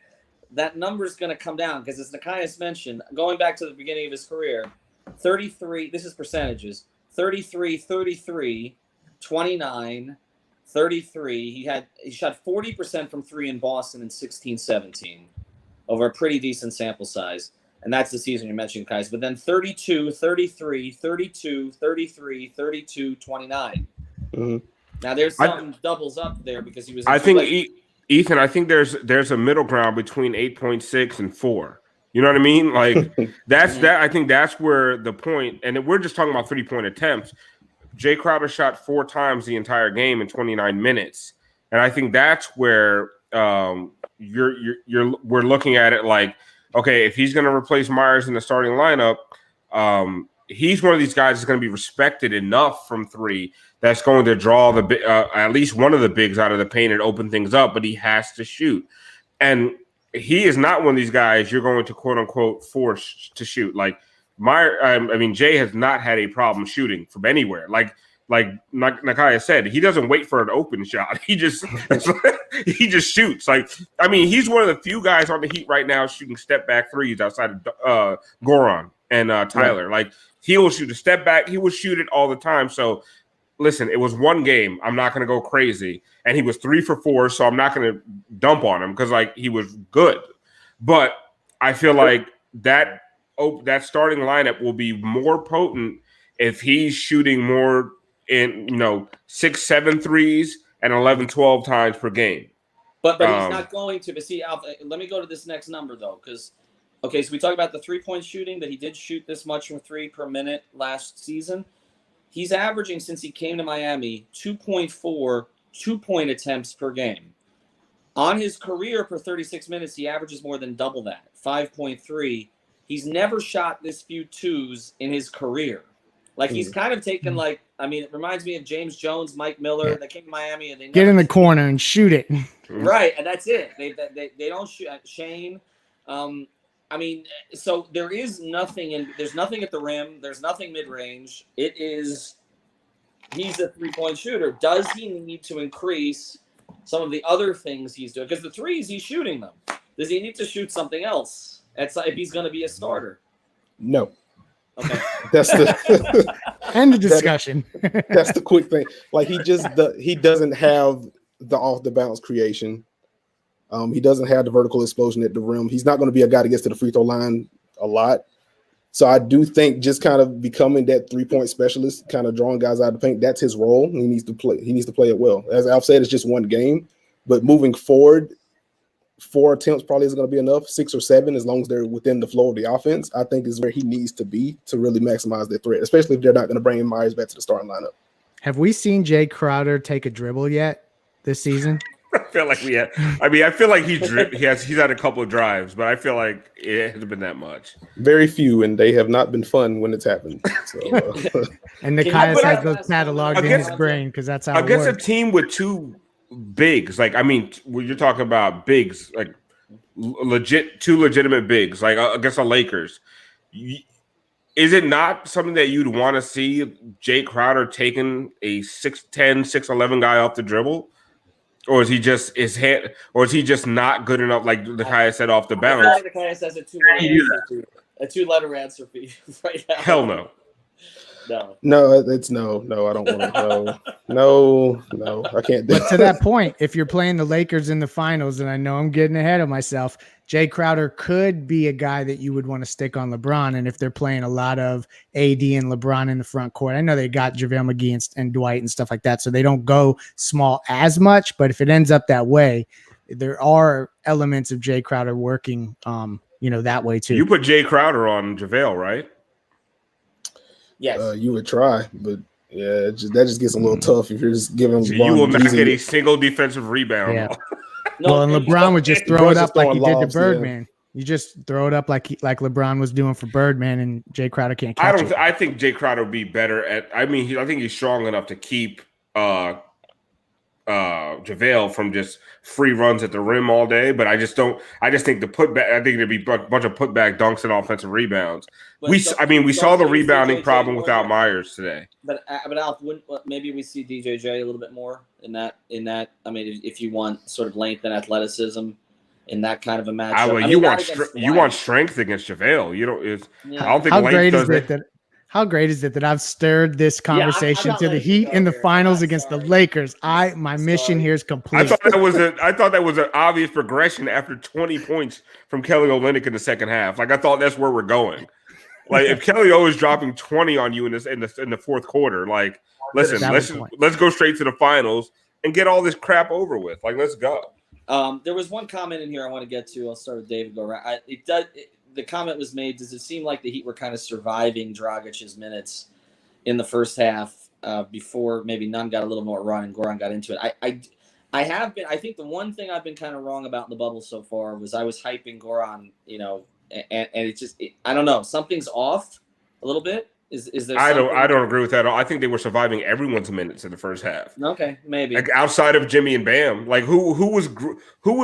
that number is going to come down because, as Nekias mentioned, going back to the beginning of his career, 33, this is percentages, 33, 33, 29, 33. He shot 40% from 3 in Boston in 16-17 over a pretty decent sample size. And that's the season you mentioned, guys. But then 32, 33, 32, 33, 32, 29. Mm-hmm. Now there's some doubles up there because he was. I think Ethan. I think there's a middle ground between 8.6 and 4. You know what I mean? Like that's that. I think that's where the point. And we're just talking about 3-point attempts. Jay Crowder shot 4 times the entire game in 29 minutes, and I think that's where we're looking at it like, okay, if he's going to replace Myers in the starting lineup, he's one of these guys that's going to be respected enough from 3 that's going to draw at least one of the bigs out of the paint and open things up, but he has to shoot. And he is not one of these guys you're going to quote unquote force to shoot. Like Jay has not had a problem shooting from anywhere. Like Nekias said, he doesn't wait for an open shot. He just shoots. Like, I mean, he's one of the few guys on the Heat right now shooting step back threes outside of Goran and Tyler. Right. Like, he will shoot a step back. He will shoot it all the time. So, listen, it was one game. I'm not going to go crazy. And he was 3 for 4, so I'm not going to dump on him because, like, he was good. But I feel like that starting lineup will be more potent if he's shooting more in 6-7 threes and 11-12 times per game. But he's not going to. But see, Alpha, let me go to this next number though, because so we talk about the 3-point shooting that he did shoot this much from 3 per minute last season. He's averaging since he came to Miami 2.4 2-point attempts per game. On his career per 36 minutes, he averages more than double that, 5.3. He's never shot this few 2s in his career. Like, he's kind of taken, like, I mean, it reminds me of James Jones, Mike Miller. They came to Miami and they get in the corner and shoot it. Right, and that's it. They don't shoot. Shane, I mean, so there is nothing there's nothing at the rim. There's nothing mid-range. He's a 3-point shooter. Does he need to increase some of the other things he's doing? Because the threes, he's shooting them. Does he need to shoot something else if he's going to be a starter? No. Okay. That's the end of discussion. That's the quick thing. Like, he doesn't have the off the bounce creation. He doesn't have the vertical explosion at the rim. He's not going to be a guy that gets to the free throw line a lot. So I do think just kind of becoming that 3-point specialist, kind of drawing guys out of the paint, that's his role. He needs to play. He needs to play it well. As Alf said, it's just one game, but moving forward, 4 attempts probably isn't going to be enough. 6 or 7, as long as they're within the flow of the offense, I think is where he needs to be to really maximize their threat, especially if they're not going to bring Myers back to the starting lineup. Have we seen Jay Crowder take a dribble yet this season? I feel like we had. I mean, I feel like he's had a couple of drives, but I feel like it hasn't been that much. Very few, and they have not been fun when it's happened. So, and Nikias has those cataloged in his brain because that's how against it works. a team with 2 bigs. Like, I mean, when you're talking about bigs, like legit 2 legitimate bigs, like against the Lakers. Is it not something that you'd want to see Jay Crowder taking a 6'10", 6'11" guy off the dribble? Or is he just not good enough, like the guy said, off the bounce? I feel like the guy says a 2-letter answer for you right now. Hell no. No, it's no. I don't want to. No, I can't do But to that point, if you're playing the Lakers in the finals, and I know I'm getting ahead of myself, Jay Crowder could be a guy that you would want to stick on LeBron. And if they're playing a lot of AD and LeBron in the front court, I know they got JaVale McGee and Dwight and stuff like that, so they don't go small as much. But if it ends up that way, there are elements of Jay Crowder working, that way too. You put Jay Crowder on JaVale, right? Yes. You would try, but yeah, that just gets a little tough if you're just giving. So you will not get a single defensive rebound. Yeah. Well, and LeBron would just throw it up like he did to Birdman. Yeah. You just throw it up like LeBron was doing for Birdman, and Jay Crowder can't catch it. I think Jay Crowder would be better at. I mean, I think he's strong enough to keep JaVale from just free runs at the rim all day. But I just think the putback. I think there'd be a bunch of putback dunks and offensive rebounds. We saw the rebounding problem without Myers today. But Alf, maybe we see DJJ a little bit more in that. I mean, if you want sort of length and athleticism in that kind of a matchup, you want strength against JaVale. You don't. Yeah. I don't think length does it. How great is it that I've stirred this conversation to the Heat in the finals against the Lakers? My mission here is complete. I thought that was an obvious progression after 20 points from Kelly Olynyk in the second half. Like, I thought that's where we're going. Like, if Kelly O is dropping 20 on you in the fourth quarter, like, listen, let's go straight to the finals and get all this crap over with. Like, let's go. There was one comment in here I want to get to. I'll start with David. Go around. The comment was made, does it seem like the Heat were kind of surviving Dragic's minutes in the first half before maybe Nunn got a little more run and Goran got into it? I have been. I think the one thing I've been kind of wrong about in the bubble so far was I was hyping Goran, and it's just I don't know, something's off a little bit. Is there? I don't agree with that at all. I think they were surviving everyone's minutes in the first half. Okay, maybe like outside of Jimmy and Bam, like who was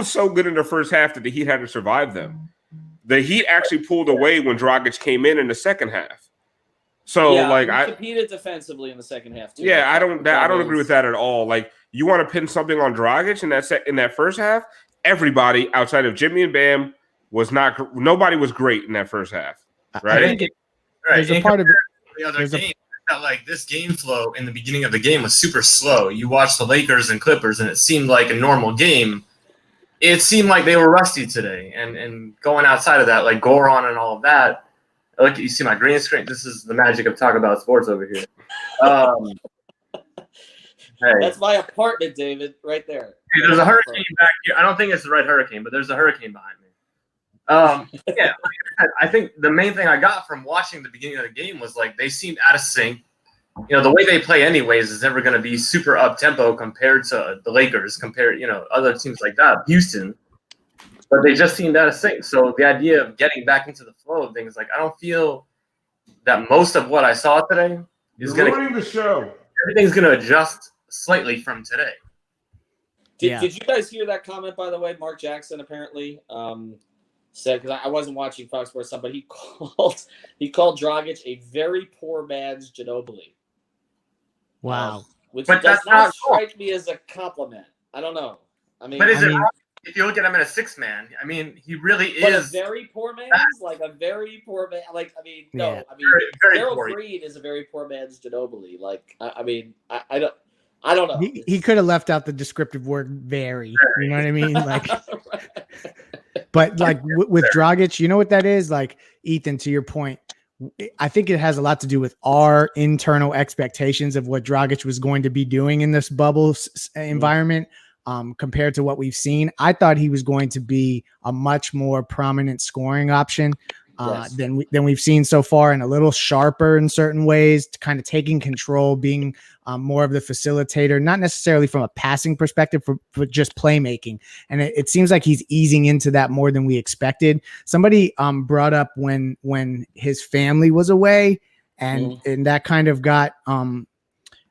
so good in the first half that the Heat had to survive them. The Heat actually pulled away when Dragic came in the second half. So I competed defensively in the second half too. Yeah, I don't agree with that at all. Like, you want to pin something on Dragic in that first half? Everybody outside of Jimmy and Bam nobody was great in that first half. Right? I think there's a part of it. The other game, felt like this game flow in the beginning of the game was super slow. You watched the Lakers and Clippers, and it seemed like a normal game. It seemed like they were rusty today, and going outside of that, like Goran and all of that. Look, you see my green screen. This is the magic of talking about sports over here. Hey. That's my apartment, David, right there. Hey, there's a hurricane back here. I don't think it's the right hurricane, but there's a hurricane behind me. Yeah, I think the main thing I got from watching the beginning of the game was like they seemed out of sync. The way they play anyways is never going to be super up-tempo compared to the Lakers, other teams like that, Houston. But they just seemed out of sync. So the idea of getting back into the flow of things, like I don't feel that most of what I saw today is going to – running the show. Everything's going to adjust slightly from today. Did you guys hear that comment, by the way? Mark Jackson apparently said, because I wasn't watching Fox Sports, but he called Dragic a very poor man's Ginobili. Wow. Which but does that's not not strike me as a compliment. I don't know. But is it wrong if you look at him in a six-man? I mean, he really is. A very poor man's? Like a very poor man. Like, I mean, no. Yeah. I mean, very Gerald poor. Green is a very poor man's Ginobili. Like, I don't know. He could have left out the descriptive word "very." You know what I mean? Like, but like with Dragic, you know what that is? Like, Ethan, to your point, I think it has a lot to do with our internal expectations of what Dragic was going to be doing in this bubble environment. Compared to what we've seen, I thought he was going to be a much more prominent scoring option than we've seen so far, and a little sharper in certain ways, kind of taking control, being more of the facilitator, not necessarily from a passing perspective, but just playmaking. And it seems like he's easing into that more than we expected. Somebody brought up when his family was away, and that kind of got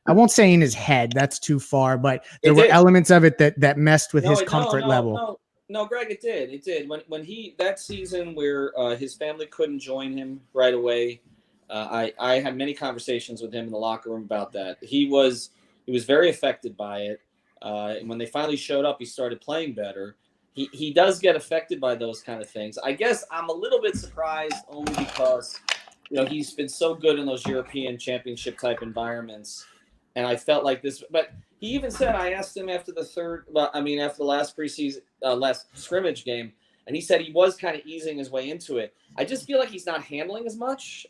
I won't say in his head, that's too far, but there were elements of it that messed with his comfort level. No, Greg, it did. When he that season where his family couldn't join him right away, I had many conversations with him in the locker room about that. He was very affected by it. And when they finally showed up, he started playing better. He does get affected by those kind of things. I guess I'm a little bit surprised only because he's been so good in those European championship type environments. And I felt like this, but he even said, I asked him after the last preseason, last scrimmage game, and he said he was kind of easing his way into it. I just feel like he's not handling as much.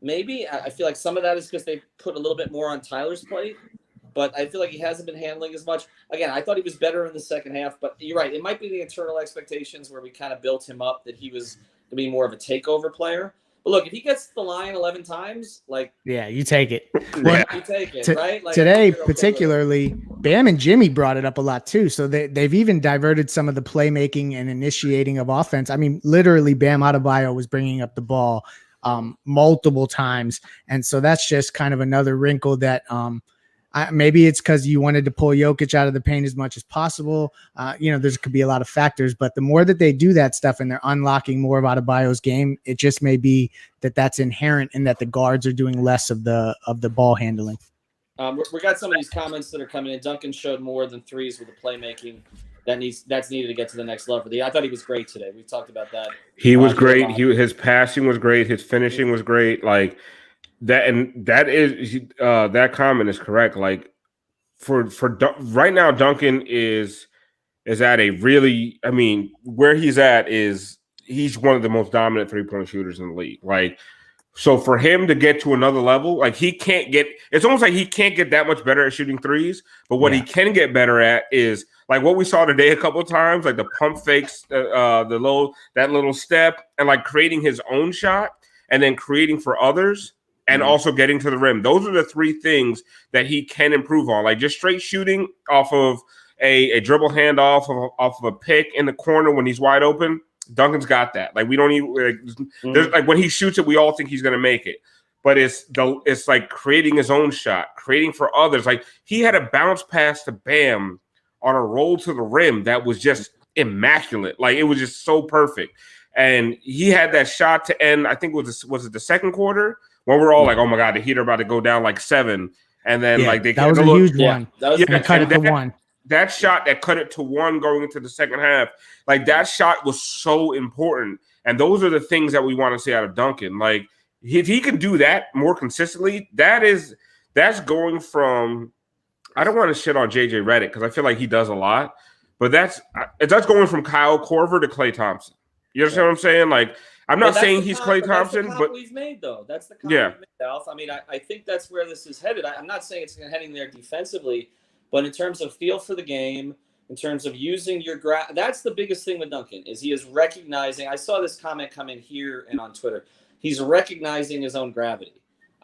Maybe I feel like some of that is because they put a little bit more on Tyler's plate, but I feel like he hasn't been handling as much. Again, I thought he was better in the second half, but you're right. It might be the internal expectations where we kind of built him up that he was going to be more of a takeover player. But look, if he gets the line 11 times, you take it. Well, you take it, right? Today, particularly, Bam and Jimmy brought it up a lot too. So they've even diverted some of the playmaking and initiating of offense. I mean, literally, Bam Adebayo was bringing up the ball multiple times, and so that's just kind of another wrinkle that maybe it's because you wanted to pull Jokic out of the paint as much as possible. There could be a lot of factors, but the more that they do that stuff and they're unlocking more of Adebayo's game, it just may be that that's inherent in that the guards are doing less of the ball handling. We got some of these comments that are coming in. Duncan showed more than threes with the playmaking that's needed to get to the next level. I thought he was great today. We talked about that. He was great. His passing was great. His finishing was great. That comment is correct. Like for right now, Duncan is at a really, where he's at is he's one of the most dominant 3-point shooters in the league. So for him to get to another level, it's almost like he can't get that much better at shooting threes. But what he can get better at is like what we saw today a couple of times, like the pump fakes, that little step, and creating his own shot and then creating for others. And also getting to the rim. Those are the three things that he can improve on. Just straight shooting off of a dribble handoff off of a pick in the corner when he's wide open. Duncan's got that. We don't even when he shoots it, we all think he's going to make it. But it's creating his own shot, creating for others. He had a bounce pass to Bam on a roll to the rim that was just immaculate. It was just so perfect. And he had that shot to end. I think was it the second quarter? When we're all oh my God, the Heat are about to go down 7. And then that was a huge one. That cut it to 1. That shot that cut it to 1 going into the second half, that shot was so important. And those are the things that we want to see out of Duncan. If he can do that more consistently, that's going from, I don't want to shit on JJ Redick because I feel like he does a lot, but that's going from Kyle Korver to Klay Thompson. You understand what I'm saying? I'm not saying he's Klay Thompson, but we've made though. That's the comment we've made, Alf. I think that's where this is headed. I'm not saying it's heading there defensively, but in terms of feel for the game, in terms of using your that's the biggest thing with Duncan is he is recognizing. I saw this comment come in here and on Twitter. He's recognizing his own gravity.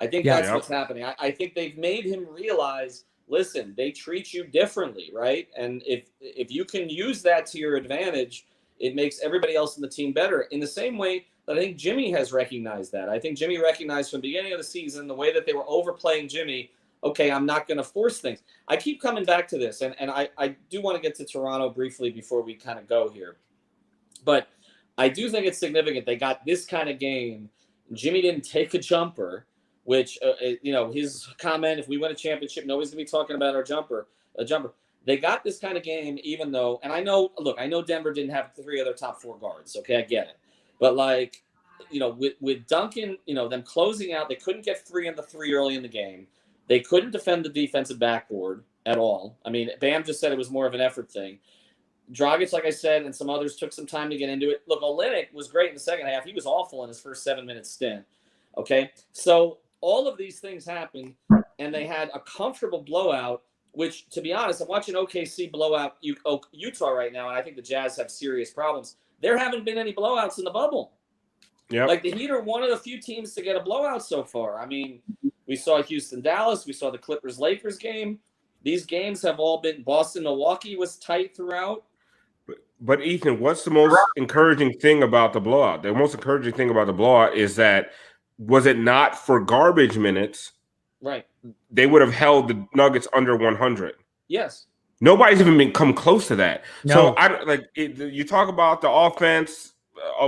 I think that's what's happening. I think they've made him realize. Listen, they treat you differently, right? And if you can use that to your advantage, it makes everybody else in the team better. In the same way that I think Jimmy has recognized that. I think Jimmy recognized from the beginning of the season the way that they were overplaying Jimmy. Okay, I'm not going to force things. I keep coming back to this, and I do want to get to Toronto briefly before we kind of go here. But I do think it's significant. They got this kind of game. Jimmy didn't take a jumper, which, his comment, if we win a championship, nobody's going to be talking about a jumper. They got this kind of game, even though, and I know Denver didn't have 3 of their top 4 guards. Okay, I get it. But with Duncan, them closing out, they couldn't get 3 on the 3 early in the game. They couldn't defend the defensive backboard at all. Bam just said it was more of an effort thing. Dragic, like I said, and some others took some time to get into it. Look, Olynyk was great in the second half. He was awful in his first 7-minute stint. Okay, so all of these things happened, and they had a comfortable blowout. Which, to be honest, I'm watching OKC blow out Utah right now, and I think the Jazz have serious problems. There haven't been any blowouts in the bubble. Yeah, like the Heat are one of the few teams to get a blowout so far. I mean, we saw Houston-Dallas. We saw the Clippers-Lakers game. These games have all been Boston-Milwaukee was tight throughout. But Ethan, what's the most encouraging thing about the blowout? The most encouraging thing about the blowout is that was it not for garbage minutes, right? They would have held the Nuggets under 100. Yes. Nobody's even come close to that. No. So I like it, you talk about the offense.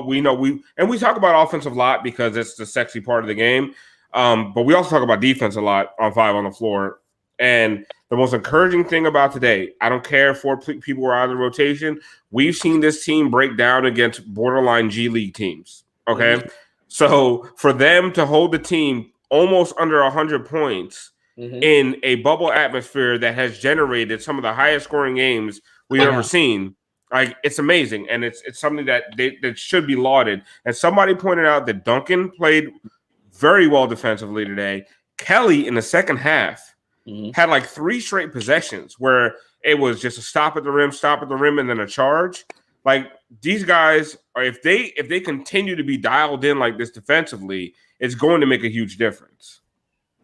We talk about offense a lot because it's the sexy part of the game. But we also talk about defense a lot on 5 on the floor. And the most encouraging thing about today, I don't care if 4 people were out of the rotation. We've seen this team break down against borderline G League teams. Okay. Mm-hmm. So for them to hold the team almost under 100 points in a bubble atmosphere that has generated some of the highest scoring games we've ever seen, like it's amazing. And it's something that should be lauded. And somebody pointed out that Duncan played very well defensively today. Kelly in the second half had like 3 straight possessions where it was just a stop at the rim, and then a charge. Like these guys are, if they continue to be dialed in like this defensively, it's going to make a huge difference.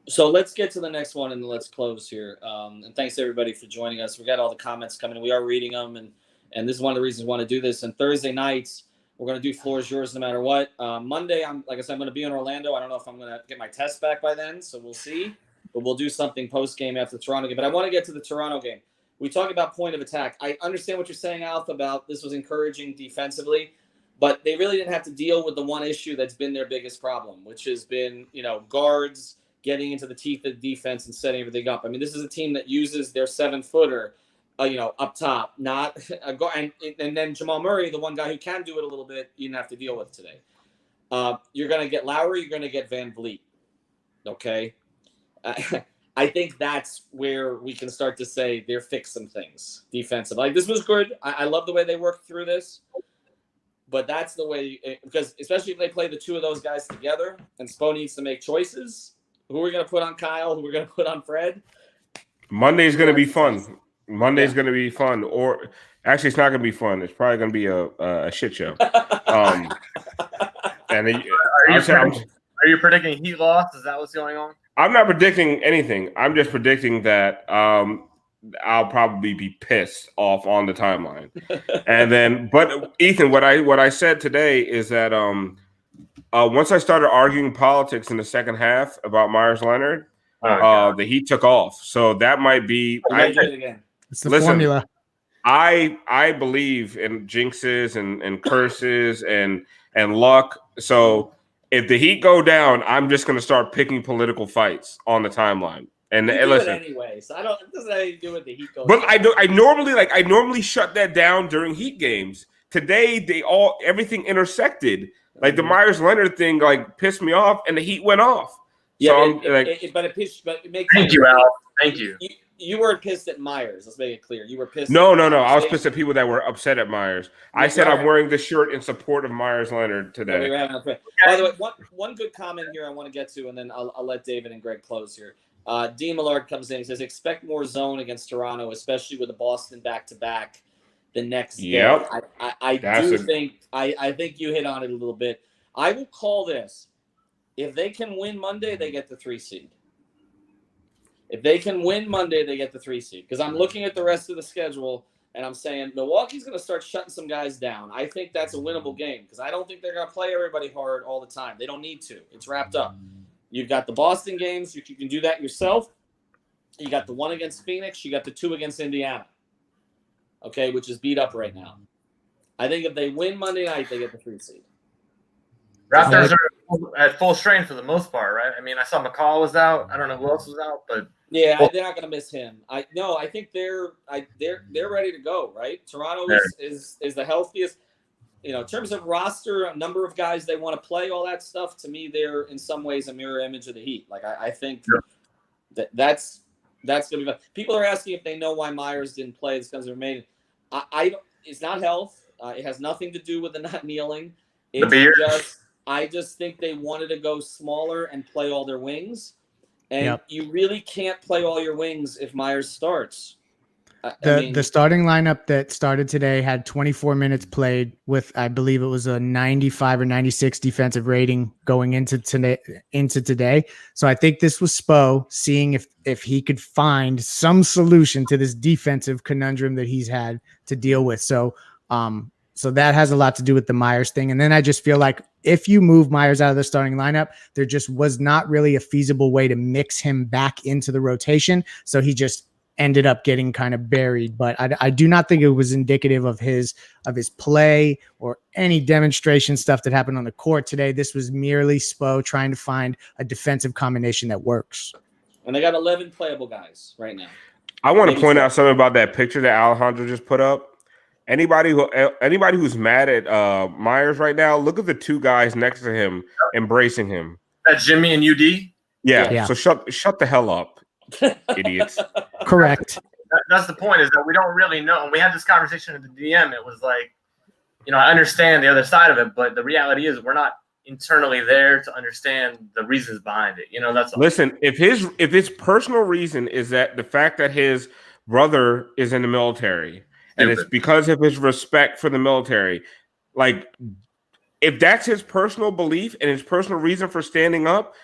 So let's get to the next one and let's close here. And thanks everybody for joining us. We got all the comments coming in. We are reading them, and this is one of the reasons we want to do this. And Thursday nights, we're going to do Floor is Yours no matter what. Monday, I'm going to be in Orlando. I don't know if I'm going to get my test back by then, so we'll see. But we'll do something post-game after the Toronto game. But I want to get to the Toronto game. We talk about point of attack. I understand what you're saying, Alf, about this was encouraging defensively, but they really didn't have to deal with the one issue that's been their biggest problem, which has been, guards getting into the teeth of the defense and setting everything up. I mean, this is a team that uses their 7-footer, up top, not and then Jamal Murray, the one guy who can do it a little bit, you didn't have to deal with today. You're going to get Lowry, you're going to get Van Vliet. Okay. I think that's where we can start to say they're fixed some things defensive. Like this was good. I love the way they worked through this, but that's the way, because especially if they play the 2 of those guys together and Spo needs to make choices. Who are we going to put on Kyle? Who we're going to put on Fred? Monday's going to be fun. Monday's going to be fun. Or actually, it's not going to be fun. It's probably going to be a shit show. And are you predicting heat loss? Is that what's going on? I'm not predicting anything. I'm just predicting that I'll probably be pissed off on the timeline. And then, but Ethan, what I said today is that once I started arguing politics in the second half about Myers Leonard, the Heat took off. So that might be. It's the formula. I believe in jinxes and curses and luck. So if the Heat go down, I'm just going to start picking political fights on the timeline. And listen, anyway, so it doesn't have anything to do with the Heat goes but down. I normally shut that down during Heat games. Today everything intersected. Like the Myers Leonard thing pissed me off, and the Heat went off. Yeah, so it makes. Thank you, Al. Thank you. You weren't pissed at Myers. Let's make it clear. You were pissed. No. I was pissed at people that were upset at Myers. I said I'm wearing this shirt in support of Myers Leonard today. By the way, one good comment here I want to get to, and then I'll let David and Greg close here. D. Millard comes in. He says, expect more zone against Toronto, especially with the Boston back-to-back the next day. I think you hit on it a little bit. I will call this. If they can win Monday, they get the 3 seed. If they can win Monday, they get the 3 seed. Because I'm looking at the rest of the schedule, and I'm saying Milwaukee's going to start shutting some guys down. I think that's a winnable game because I don't think they're going to play everybody hard all the time. They don't need to. It's wrapped up. You've got the Boston games. You can do that yourself. You got the 1 against Phoenix. You got the 2 against Indiana, okay, which is beat up right now. I think if they win Monday night, they get the 3 seed. Raptors are at full strength for the most part, right? I mean, I saw McCall was out. I don't know who else was out, but yeah, they're not going to miss him. I think they're ready to go, right? Toronto is the healthiest. In terms of roster, a number of guys they want to play, all that stuff. To me, they're in some ways a mirror image of the Heat. Like I think that's going to be fun. People are asking if they know why Myers didn't play. It's because they're made. It's not health. It has nothing to do with the not kneeling. The beard. I just think they wanted to go smaller and play all their wings. And Yep. you really can't play all your wings if Myers starts. The starting lineup that started today had 24 minutes played with, I believe it was a 95 or 96 defensive rating going into today. So I think this was Spo seeing if he could find some solution to this defensive conundrum that he's had to deal with. So that has a lot to do with the Myers thing. And then I just feel like if you move Myers out of the starting lineup, there just was not really a feasible way to mix him back into the rotation. So he just ended up getting kind of buried, but I do not think it was indicative of his play or any demonstration stuff that happened on the court today. This was merely Spo trying to find a defensive combination that works. And they got 11 playable guys right now. I want to point out something about that picture that Alejandro just put up. Anybody who's mad at Myers right now, look at the two guys next to him embracing him. That's Jimmy and UD. Yeah. So shut the hell up, idiots. Correct. That's the point, is that we don't really know. When we had this conversation at the DM, it was like, I understand the other side of it, but the reality is we're not internally there to understand the reasons behind it. That's all. Listen, if his personal reason is that the fact that his brother is in the military and it's because of his respect for the military, like if that's his personal belief and his personal reason for standing up,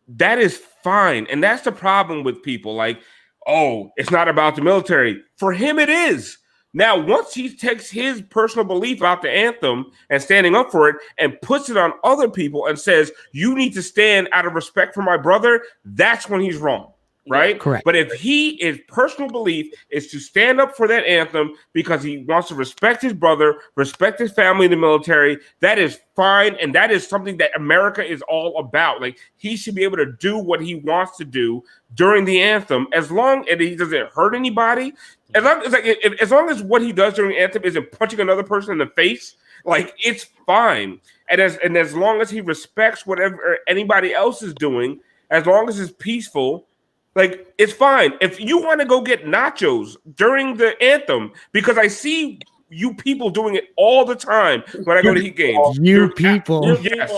that is fine. And that's the problem with people like, oh, it's not about the military. For him, it is. Now, once he takes his personal belief out the anthem and standing up for it and puts it on other people and says, you need to stand out of respect for my brother, that's when he's wrong, right? Correct. But if his personal belief is to stand up for that anthem because he wants to respect his brother, respect his family in the military, that is fine. And that is something that America is all about. Like, he should be able to do what he wants to do during the anthem, as long as he doesn't hurt anybody. As long as what he does during the anthem isn't punching another person in the face, like, it's fine. And as long as he respects whatever anybody else is doing, as long as it's peaceful, like, it's fine. If you want to go get nachos during the anthem, because I see you people doing it all the time when I go to Heat games. You people. Yes.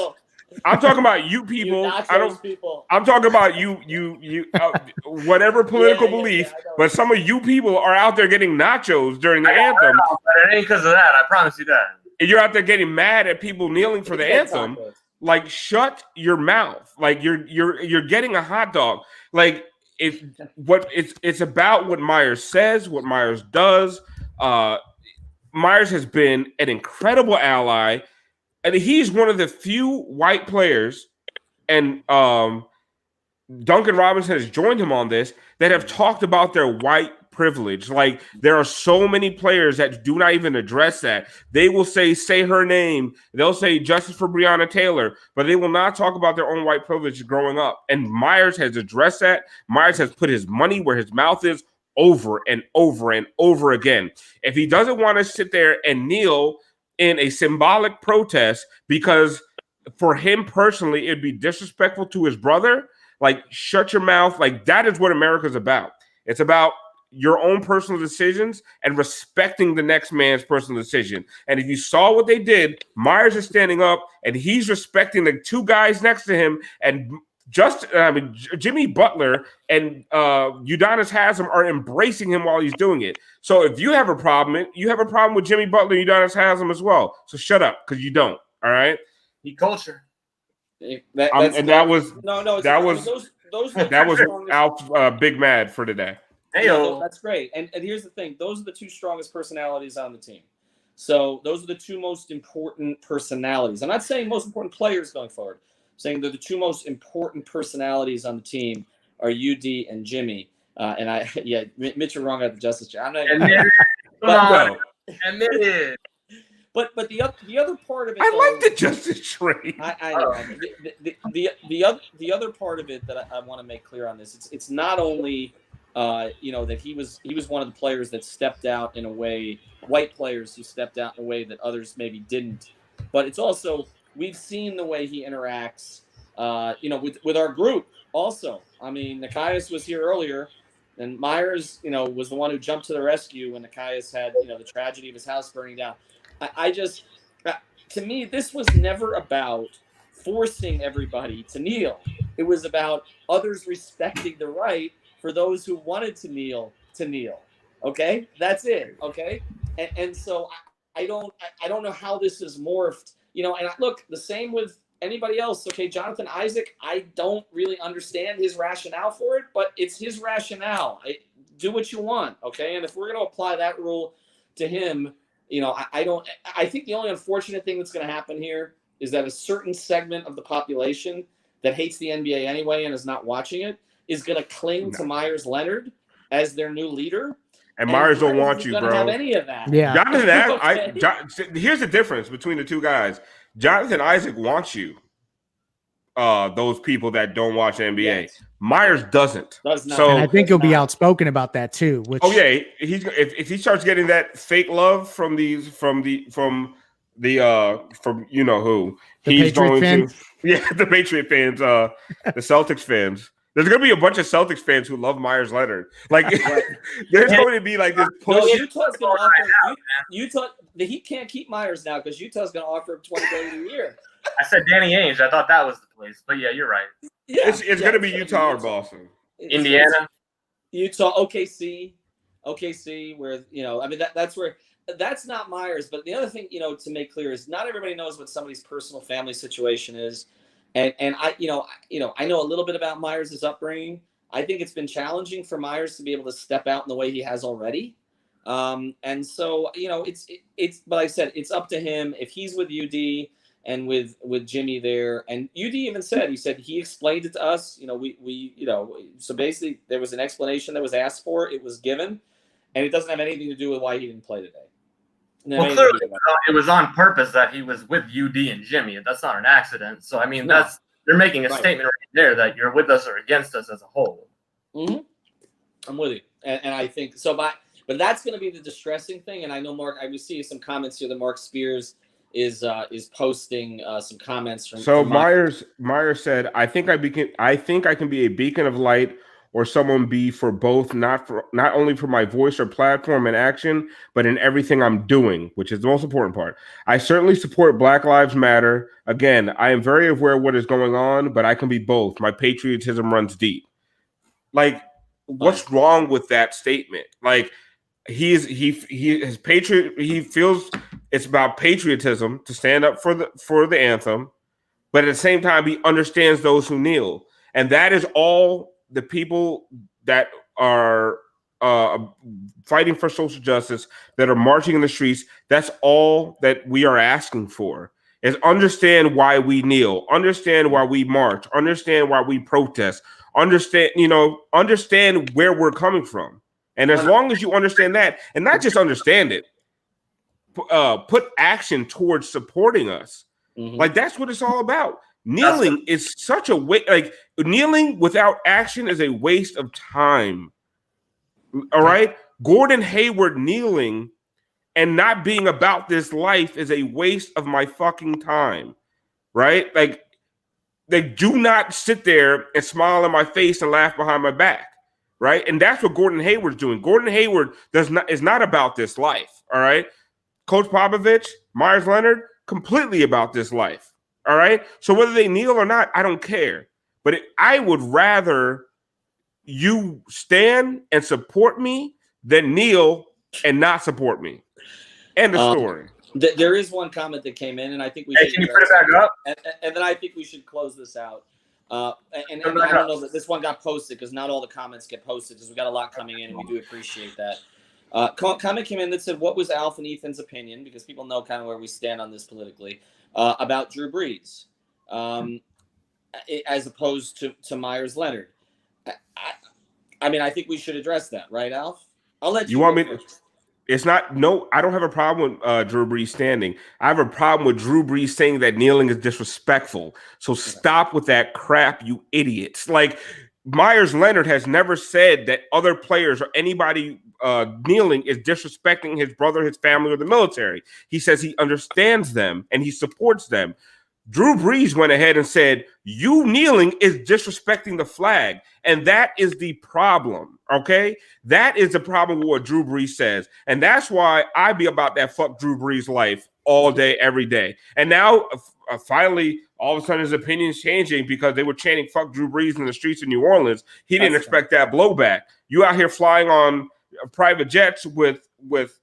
I'm talking about you people. People. I'm talking about you whatever political belief, but some of you people are out there getting nachos during the anthem. But it ain't because of that. I promise you that. And you're out there getting mad at people kneeling for the anthem. Like, shut your mouth. Like, you're getting a hot dog. Like, it's about what Myers says, what Myers does. Myers has been an incredible ally. And he's one of the few white players, and Duncan Robinson has joined him on this, that have talked about their white privilege. Like, there are so many players that do not even address that. They will say her name. They'll say justice for Breonna Taylor, but they will not talk about their own white privilege growing up. And Myers has addressed that. Myers has put his money where his mouth is over and over and over again. If he doesn't want to sit there and kneel in a symbolic protest because for him personally it'd be disrespectful to his brother, like, shut your mouth. Like, that is what America's about. It's about your own personal decisions and respecting the next man's personal decision. And if you saw what they did, Myers is standing up and he's respecting the two guys next to him, and Jimmy Butler and Udonis Haslem are embracing him while he's doing it. So if you have a problem, with Jimmy Butler and Udonis Haslem as well. So shut up, because you don't. All right. He culture. That was strongest... Alf Big Mad for today. Hey, that's great. And here's the thing: those are the two strongest personalities on the team. So those are the two most important personalities. I'm not saying most important players going forward. Saying they're the two most important personalities on the team are UD and Jimmy. Mitch, you're wrong at the Justice Chair. I'm not. But the other part of it, I like the Justice trade. I know. The other part of it that I want to make clear on this, it's not only that he was one of the players that stepped out in a way, white players who stepped out in a way that others maybe didn't, but it's also, we've seen the way he interacts, with our group also. I mean, Nikias was here earlier, And Myers, was the one who jumped to the rescue when Nekias had, the tragedy of his house burning down. To me, this was never about forcing everybody to kneel. It was about others respecting the right for those who wanted to kneel. Okay, that's it. Okay, and so I don't know how this is morphed. And look, the same with anybody else. Okay, Jonathan Isaac, I don't really understand his rationale for it, but it's his rationale. Do what you want. Okay, and if we're going to apply that rule to him, I think the only unfortunate thing that's going to happen here is that a certain segment of the population that hates the NBA anyway and is not watching it is going to cling to Myers Leonard as their new leader. And Myers don't want you, bro. Have any of that? Yeah. Jonathan, here's the difference between the two guys. Jonathan Isaac wants you. Those people that don't watch NBA. Yes. Myers doesn't. So and I think he'll be outspoken about that too. Which, if he starts getting that fake love from you know who, he's going to the Patriot fans, the Celtics fans. There's going to be a bunch of Celtics fans who love Myers Leonard. Like, there's going to be like this push. No, Utah's going to offer the Heat can't keep Myers now because Utah's going to offer him $20 billion a year. I said Danny Ainge. I thought that was the place, but yeah, you're right. Yeah, it's going to be Utah or Boston, Indiana, Utah, OKC, where that's where. That's not Myers, but the other thing to make clear is not everybody knows what somebody's personal family situation is. And I know a little bit about Myers' upbringing. I think it's been challenging for Myers to be able to step out in the way he has already. And so, but like I said, it's up to him. If he's with UD and with Jimmy there, and UD even said, he explained it to us, so basically there was an explanation that was asked for, it was given, and it doesn't have anything to do with why he didn't play today. Well, clearly it was on purpose that he was with UD and Jimmy. That's not an accident. So, I mean, they're making a statement right there that you're with us or against us as a whole. Mm-hmm. I'm with you. And I think so, but that's going to be the distressing thing. And I know Mark, I received some comments here that Mark Spears is posting some comments from. So Myers said, I think I can be a beacon of light or someone be for both, not only for my voice or platform and action, but in everything I'm doing, which is the most important part. I certainly support Black Lives Matter. Again, I am very aware of what is going on, but I can be both. My patriotism runs deep. Like, what's wrong with that statement? Like, he feels it's about patriotism to stand up for the anthem, but at the same time, he understands those who kneel. And that is all the people that are fighting for social justice, that are marching in the streets, that's all that we are asking for, is understand why we kneel, understand why we march, understand why we protest, understand where we're coming from. And as long as you understand that, and not just understand it, put action towards supporting us. Mm-hmm. Like, that's what it's all about. Kneeling is such a waste. Like, kneeling without action is a waste of time. All right? Gordon Hayward kneeling and not being about this life is a waste of my fucking time. Right? Like, they do not sit there and smile in my face and laugh behind my back. Right? And that's what Gordon Hayward's doing. Gordon Hayward is not about this life. All right? Coach Popovich, Myers Leonard, completely about this life. All right. So whether they kneel or not, I don't care. But I would rather you stand and support me than kneel and not support me. End of story. There is one comment that came in, and I think we should. Can you put it back up? And then I think we should close this out. And I don't know that this one got posted because not all the comments get posted because we got a lot coming in, and we do appreciate that. Comment came in that said, "What was Alf and Ethan's opinion?" Because people know kind of where we stand on this politically. About Drew Brees, as opposed to Myers Leonard. I mean, I think we should address that, right, Alf? I'll let you. You want me to? It's not. No, I don't have a problem with Drew Brees standing. I have a problem with Drew Brees saying that kneeling is disrespectful. So stop with that crap, you idiots. Like, Myers Leonard has never said that other players or anybody kneeling is disrespecting his brother, his family, or the military. He says he understands them and he supports them. Drew Brees went ahead and said, you kneeling is disrespecting the flag. And that is the problem, okay? That is the problem with what Drew Brees says. And that's why I be about that fuck Drew Brees life all day, every day. And now, finally, all of a sudden his opinion's changing because they were chanting fuck Drew Brees in the streets of New Orleans. He didn't expect that blowback. You out here flying on private jets with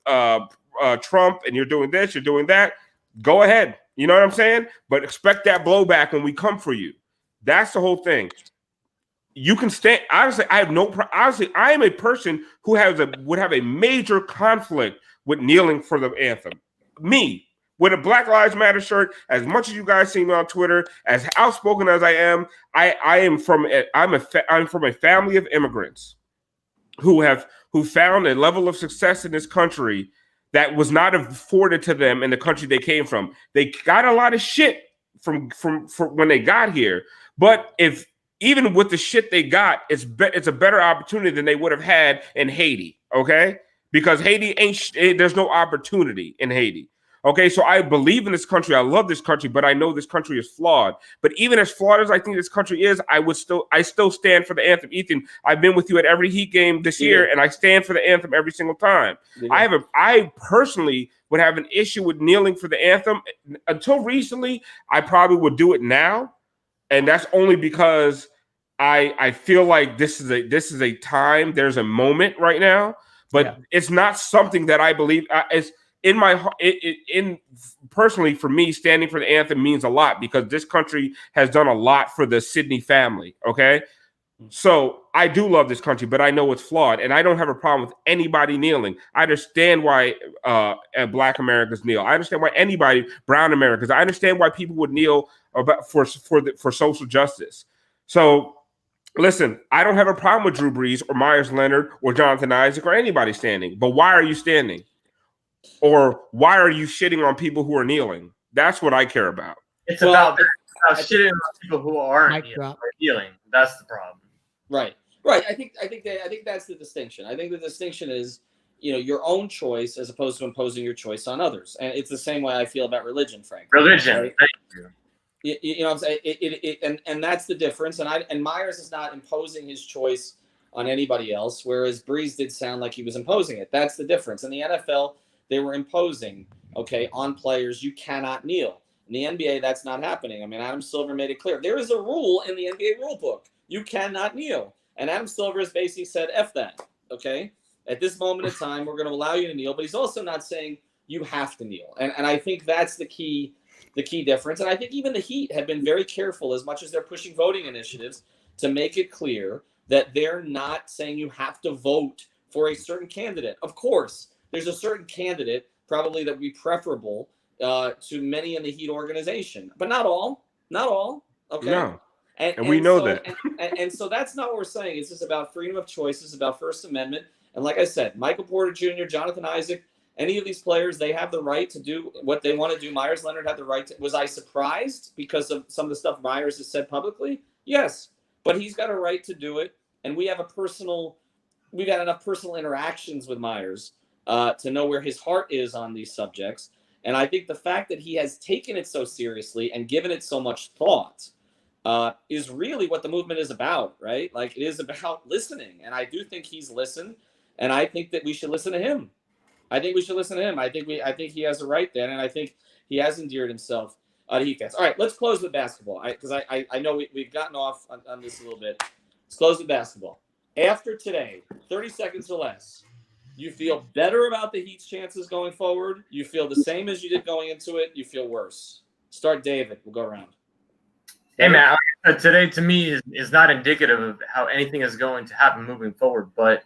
Trump, and you're doing this, you're doing that. Go ahead. You know what I'm saying? But expect that blowback when we come for you. That's the whole thing. You can stand. Honestly, I have no. Honestly, I am a person who would have a major conflict with kneeling for the anthem. Me, with a Black Lives Matter shirt. As much as you guys see me on Twitter, as outspoken as I am, I'm from a family of immigrants who found a level of success in this country that was not afforded to them in the country they came from. They got a lot of shit from when they got here, but even with the shit they got, it's a better opportunity than they would have had in Haiti. Okay, because Haiti there's no opportunity in Haiti. Okay, so I believe in this country. I love this country, but I know this country is flawed. But even as flawed as I think this country is, I still stand for the anthem. Ethan, I've been with you at every Heat game this year, and I stand for the anthem every single time. Yeah. I personally would have an issue with kneeling for the anthem. Until recently, I probably would do it now, and that's only because I feel like this is a time. There's a moment right now, but it's not something that I believe is. Personally, for me, standing for the anthem means a lot because this country has done a lot for the Sydney family. Okay, so I do love this country, but I know it's flawed, and I don't have a problem with anybody kneeling. I understand why Black Americans kneel. I understand why brown Americans. I understand why people would kneel for social justice. So. Listen, I don't have a problem with Drew Brees or Myers Leonard or Jonathan Isaac or anybody standing, but why are you standing? Or why are you shitting on people who are kneeling? That's what I care about. It's about shitting on people who aren't kneeling. That's the problem. Right. I think that's the distinction. I think the distinction is, your own choice as opposed to imposing your choice on others. And it's the same way I feel about religion, frankly. Religion. Right? Thank you. You know what I'm saying? And that's the difference. And Myers is not imposing his choice on anybody else, whereas Brees did sound like he was imposing it. That's the difference. In the NFL, they were imposing, on players, you cannot kneel. In the NBA, that's not happening. I mean, Adam Silver made it clear. There is a rule in the NBA rule book. You cannot kneel. And Adam Silver has basically said, F that, okay? At this moment in time, we're going to allow you to kneel. But he's also not saying you have to kneel. And I think that's the key difference. And I think even the Heat have been very careful, as much as they're pushing voting initiatives, to make it clear that they're not saying you have to vote for a certain candidate. Of course, there's a certain candidate probably that would be preferable to many in the Heat organization, but not all. Okay. No. And we know that. And so that's not what we're saying. It's just about freedom of choice. It's about First Amendment. And like I said, Michael Porter Jr., Jonathan Isaac, any of these players, they have the right to do what they want to do. Myers Leonard had the right to. Was I surprised because of some of the stuff Myers has said publicly? Yes. But he's got a right to do it. And we've got enough personal interactions with Myers to know where his heart is on these subjects. And I think the fact that he has taken it so seriously and given it so much thought is really what the movement is about, right? Like, it is about listening. And I do think he's listened, and I think that we should listen to him. I think he has a right then, and I think he has endeared himself to Heat fans. All right, let's close with basketball, because I know we've gotten off on this a little bit. Let's close with basketball. After today, 30 seconds or less, you feel better about the Heat's chances going forward? You feel the same as you did going into it? You feel worse? Start, David. We'll go around. Hey, man, today to me is not indicative of how anything is going to happen moving forward. But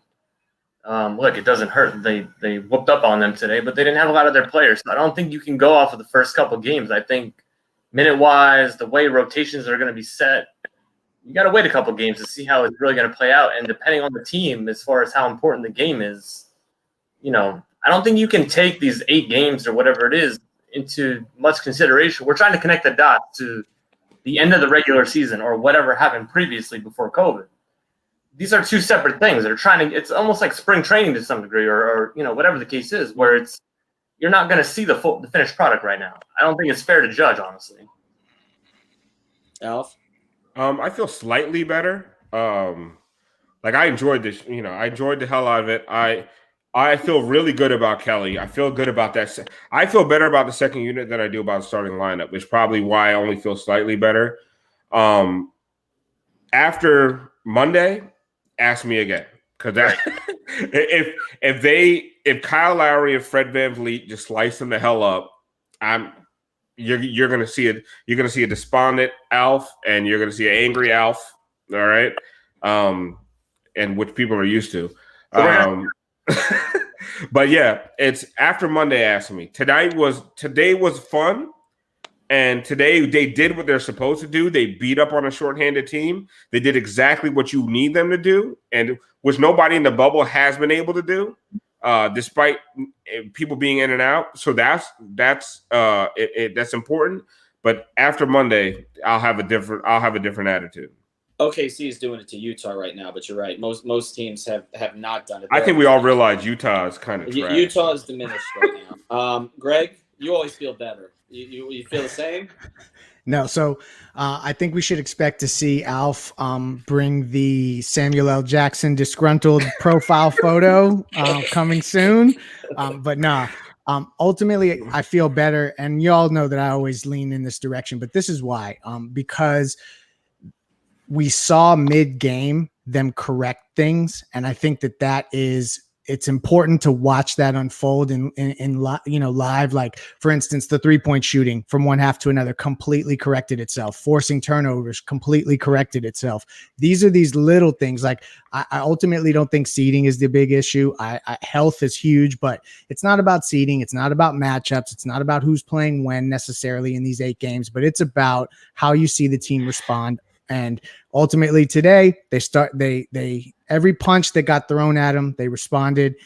look, it doesn't hurt. They whooped up on them today, but they didn't have a lot of their players. So I don't think you can go off of the first couple games. I think minute-wise, the way rotations are going to be set, you got to wait a couple games to see how it's really going to play out. And depending on the team, as far as how important the game is, I don't think you can take these 8 games or whatever it is into much consideration. We're trying to connect the dots to the end of the regular season or whatever happened previously before COVID. These are two separate things. It's almost like spring training to some degree or whatever the case is, where you're not going to see the finished product right now. I don't think it's fair to judge, honestly. Alf? I feel slightly better. Like I enjoyed this, I enjoyed the hell out of it. I feel really good about Kelly. I feel good about that. I feel better about the second unit than I do about the starting lineup, which is probably why I only feel slightly better. After Monday, ask me again. Because if Kyle Lowry and Fred VanVleet just slice them the hell up, you're gonna see it. You're gonna see a despondent Alf, and you're gonna see an angry Alf. All right, and which people are used to. But yeah, it's after Monday. Ask me. Today was fun, and today they did what they're supposed to do. They beat up on a shorthanded team. They did exactly what you need them to do, and which nobody in the bubble has been able to do, despite people being in and out. So that's important. But after Monday, I'll have a different attitude. OKC is doing it to Utah right now, but you're right. Most teams have not done it. I think we all realize Utah is kind of trash. Utah is diminished right now. Greg, you always feel better. You feel the same? No, so I think we should expect to see Alf bring the Samuel L. Jackson disgruntled profile photo coming soon. But nah, ultimately, I feel better. And you all know that I always lean in this direction. But this is why. Because we saw mid-game them correct things. And I think that it's important to watch that unfold in live. Like, for instance, the 3-point shooting from one half to another completely corrected itself. Forcing turnovers completely corrected itself. These are these little things. Like, I ultimately don't think seeding is the big issue. Health is huge, but it's not about seeding. It's not about matchups. It's not about who's playing when necessarily in these 8 games, but it's about how you see the team respond. And ultimately today they every punch that got thrown at them, they responded.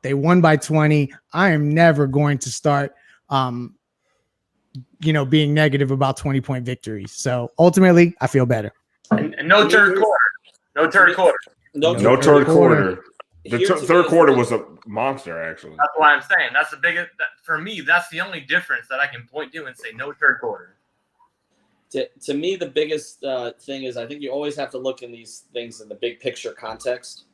They won by 20. I am never going to start, being negative about 20-point victories. So ultimately I feel better. And no third quarter. No third quarter. No third quarter. The third quarter was a monster, actually. That's why I'm saying that's the biggest. For me, that's the only difference that I can point to and say no third quarter. To me, the biggest thing is I think you always have to look in these things in the big picture context.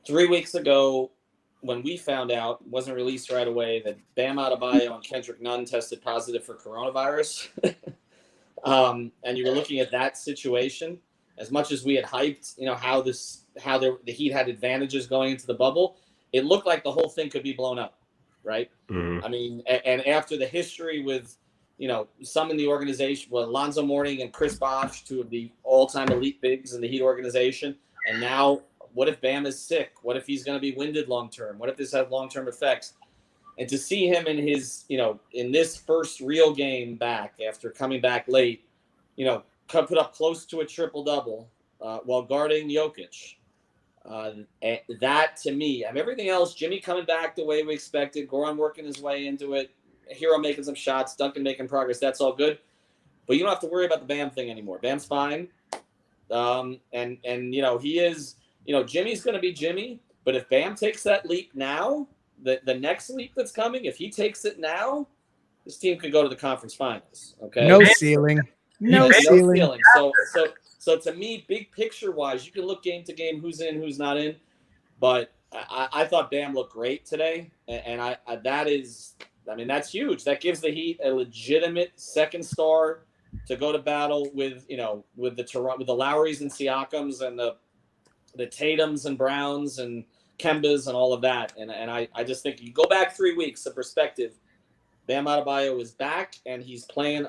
3 weeks ago, when we found out, it wasn't released right away, that Bam Adebayo and Kendrick Nunn tested positive for coronavirus. And you were looking at that situation, as much as we had hyped, how the Heat had advantages going into the bubble, it looked like the whole thing could be blown up, right? Mm-hmm. I mean, and after the history with some in the organization, Alonzo Mourning and Chris Bosh, 2 of the all-time elite bigs in the Heat organization. And now, what if Bam is sick? What if he's going to be winded long-term? What if this has long-term effects? And to see him in his, in this first real game back after coming back late, put up close to a triple-double while guarding Jokic. That, to me, everything else, Jimmy coming back the way we expected, Goran working his way into it, Hero making some shots, Duncan making progress. That's all good, but you don't have to worry about the Bam thing anymore. Bam's fine, and he is. Jimmy's going to be Jimmy, but if Bam takes that leap now, the next leap that's coming, if he takes it now, this team could go to the conference finals. Okay, no ceiling. So to me, big picture wise, you can look game to game, who's in, who's not in, but I thought Bam looked great today, and that's huge. That gives the Heat a legitimate second star to go to battle with the Lowrys and Siakams and the Tatums and Browns and Kembas and all of that. And I just think you go back 3 weeks, the perspective, Bam Adebayo is back and he's playing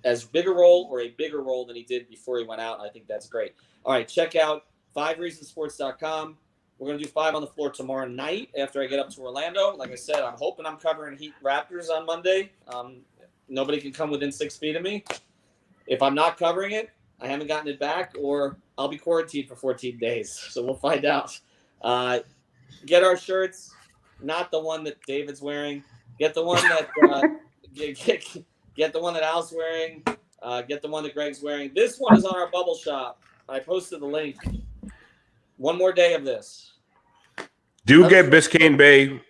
as big a role or a bigger role than he did before he went out. I think that's great. All right, check out 5reasonsports.com. We're going to do 5 on the floor tomorrow night after I get up to Orlando. Like I said, I'm hoping I'm covering Heat Raptors on Monday. Nobody can come within 6 feet of me. If I'm not covering it, I haven't gotten it back, or I'll be quarantined for 14 days. So we'll find out. Get our shirts, not the one that David's wearing. Get the one that get the one that Al's wearing. Get the one that Greg's wearing. This one is on our bubble shop. I posted the link. One more day of this. Get Biscayne Bay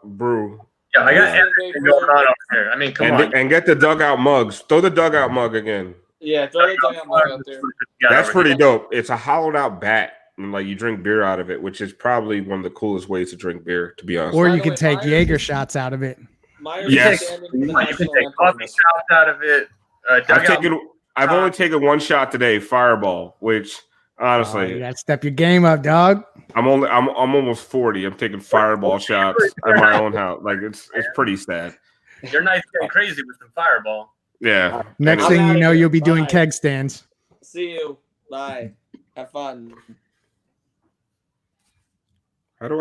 brew. Yeah, I got everything going on over here. I mean, come on. And get the dugout mugs. Throw the dugout mug again. Yeah, throw the dugout mug up there. That's pretty dope. It's a hollowed out bat. And like you drink beer out of it, which is probably one of the coolest ways to drink beer, to be honest. Or By you the can way, take Myers Jaeger is- shots out of it. Myers Yes. is standing You for the can national take anthem. coffee shots out of it. I've only taken one shot today, Fireball, which honestly, You got to step your game up, dog. I'm almost 40. I'm taking Fireball shots at my own house. Like it's pretty sad. You're nice getting crazy with some Fireball. Yeah. Next I'm thing you outta know, here. you'll be doing Bye. keg stands. See you. Bye. Have fun. How do I